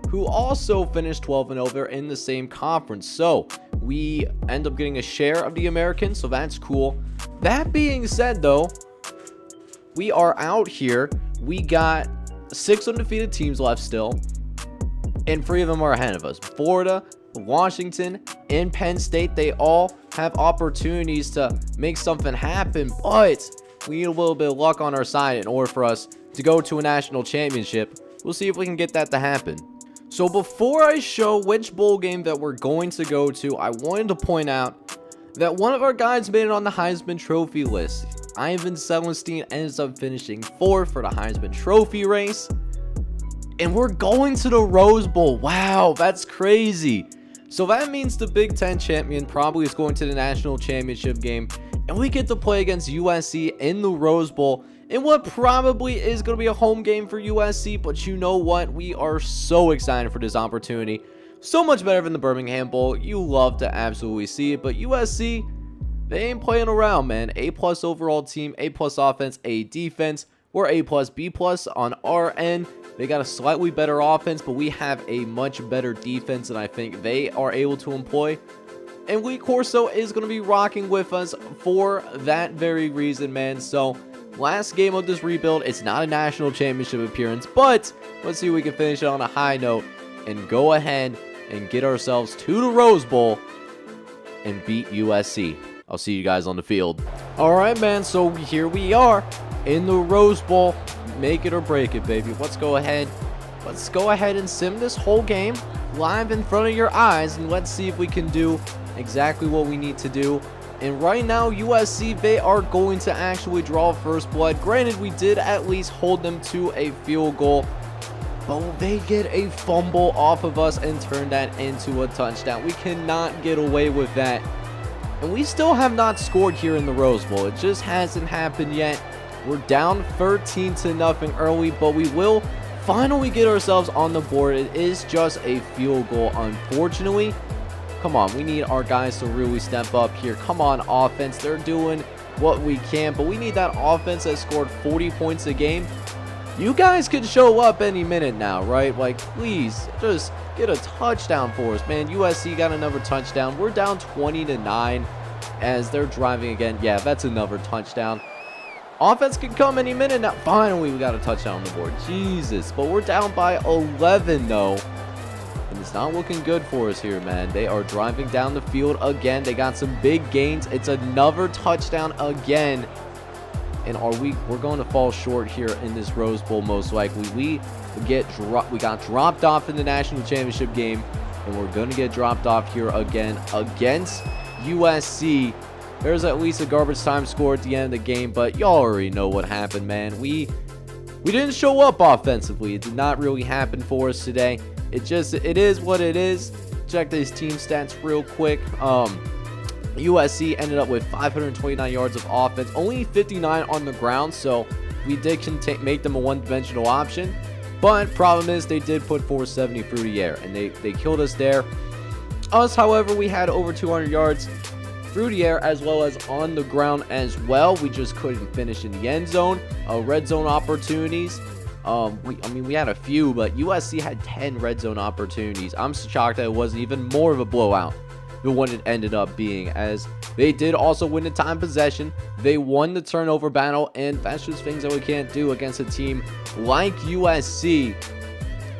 A: who also finished 12-0. They're in the same conference. So we end up getting a share of the American, so that's cool. That being said, though, we are out here. We got 6 undefeated teams left still, and 3 of them are ahead of us. Florida, Washington, and Penn State, they all have opportunities to make something happen, but we need a little bit of luck on our side in order for us to go to a national championship. We'll see if we can get that to happen. So before I show which bowl game that we're going to go to, I wanted to point out that one of our guys made it on the Heisman Trophy list. Ivan Celestine ends up finishing 4th for the Heisman Trophy race. And we're going to the Rose Bowl. Wow, that's crazy. So that means the Big Ten champion probably is going to the national championship game. And we get to play against USC in the Rose Bowl in what probably is going to be a home game for USC. But you know what? We are so excited for this opportunity. So much better than the Birmingham Bowl. You love to absolutely see it. But USC, they ain't playing around, man. A+ overall team, A+ offense, A defense. We're A+, B+ on our end. They got a slightly better offense, but we have a much better defense than I think they are able to employ. And Lee Corso is going to be rocking with us for that very reason, man. So, last game of this rebuild. It's not a national championship appearance, but let's see if we can finish it on a high note and go ahead and get ourselves to the Rose Bowl and beat USC. I'll see you guys on the field. All right, man. So, here we are in the Rose Bowl. Make it or break it, baby. Let's go ahead and sim this whole game live in front of your eyes, and let's see if we can do exactly what we need to do. And right now, USC, they are going to actually draw first blood. Granted, we did at least hold them to a field goal, but they get a fumble off of us and turn that into a touchdown. We cannot get away with that. And we still have not scored here in the Rose Bowl. It just hasn't happened yet. We're down 13-0 early, but we will finally get ourselves on the board. It is just a field goal, unfortunately. Come on, we need our guys to really step up here. Come on, offense. They're doing what we can, but we need that offense that scored 40 points a game. You guys could show up any minute now, right? Like, please, just get a touchdown for us, man. USC got another touchdown. We're down 20-9 as they're driving again. Yeah, that's another touchdown. Offense can come any minute now. Finally, we got a touchdown on the board. Jesus. But we're down by 11, though. And it's not looking good for us here, man. They are driving down the field again. They got some big gains. It's another touchdown again. And we're going to fall short here in this Rose Bowl, most likely. We got dropped off in the national championship game. And we're going to get dropped off here again against USC. There's at least a garbage time score at the end of the game, but y'all already know what happened, man. We didn't show up offensively. It did not really happen for us today. It is what it is. Check these team stats real quick. USC ended up with 529 yards of offense, only 59 on the ground, so we did make them a one-dimensional option. But problem is they did put 470 through the air, and they killed us there. Us, however, we had over 200 yards through the air as well as on the ground as well. We just couldn't finish in the end zone. Red zone opportunities. We had a few, but USC had 10 red zone opportunities. I'm shocked that it wasn't even more of a blowout than what it ended up being, as they did also win the time possession. They won the turnover battle, and that's just things that we can't do against a team like USC.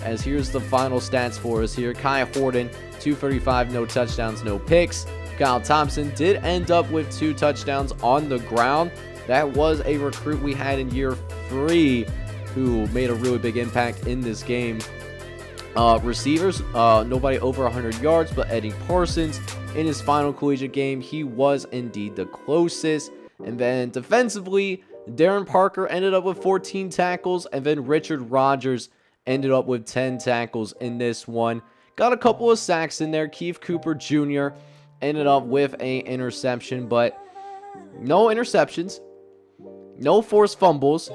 A: As here's the final stats for us here. Kai Horton, 235, no touchdowns, no picks. Kyle Thompson did end up with 2 touchdowns on the ground. That was a recruit we had in year 3 who made a really big impact in this game. Receivers, nobody over 100 yards, but Eddie Parsons in his final collegiate game, he was indeed the closest. And then defensively, Darren Parker ended up with 14 tackles, and then Richard Rogers ended up with 10 tackles in this one. Got a couple of sacks in there. Keith Cooper Jr. ended up with an interception, but no interceptions, no forced fumbles.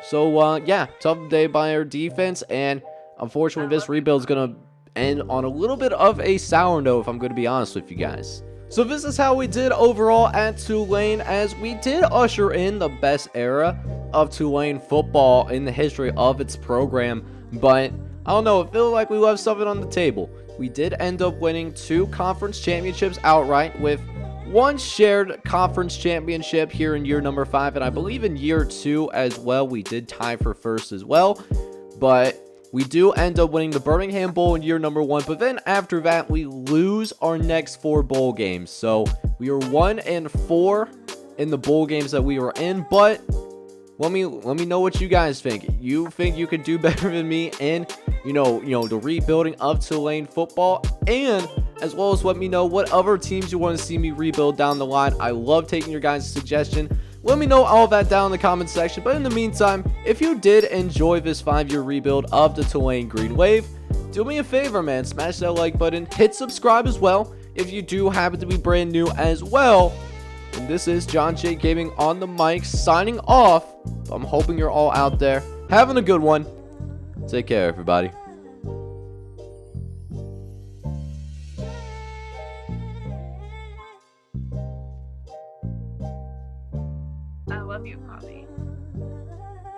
A: So, yeah, tough day by our defense, and unfortunately, this rebuild is going to end on a little bit of a sour note, if I'm going to be honest with you guys. So this is how we did overall at Tulane, as we did usher in the best era of Tulane football in the history of its program. But I don't know, it feels like we left something on the table. We did end up winning 2 conference championships outright, with 1 shared conference championship here in year number 5, and I believe in year 2 as well we did tie for first as well. But we do end up winning the Birmingham Bowl in year number 1, but then after that we lose our next 4 bowl games. So we are 1-4 in the bowl games that we were in, but let me know what you guys think. You think you could do better than me in, you know, the rebuilding of Tulane football, and as well as let me know what other teams you want to see me rebuild down the line. I love taking your guys' suggestion. Let me know all of that down in the comment section. But in the meantime, if you did enjoy this 5-year rebuild of the Tulane Green Wave, do me a favor, man. Smash that like button. Hit subscribe as well if you do happen to be brand new as well. And this is John J Gaming on the mic signing off. I'm hoping you're all out there having a good one. Take care, everybody.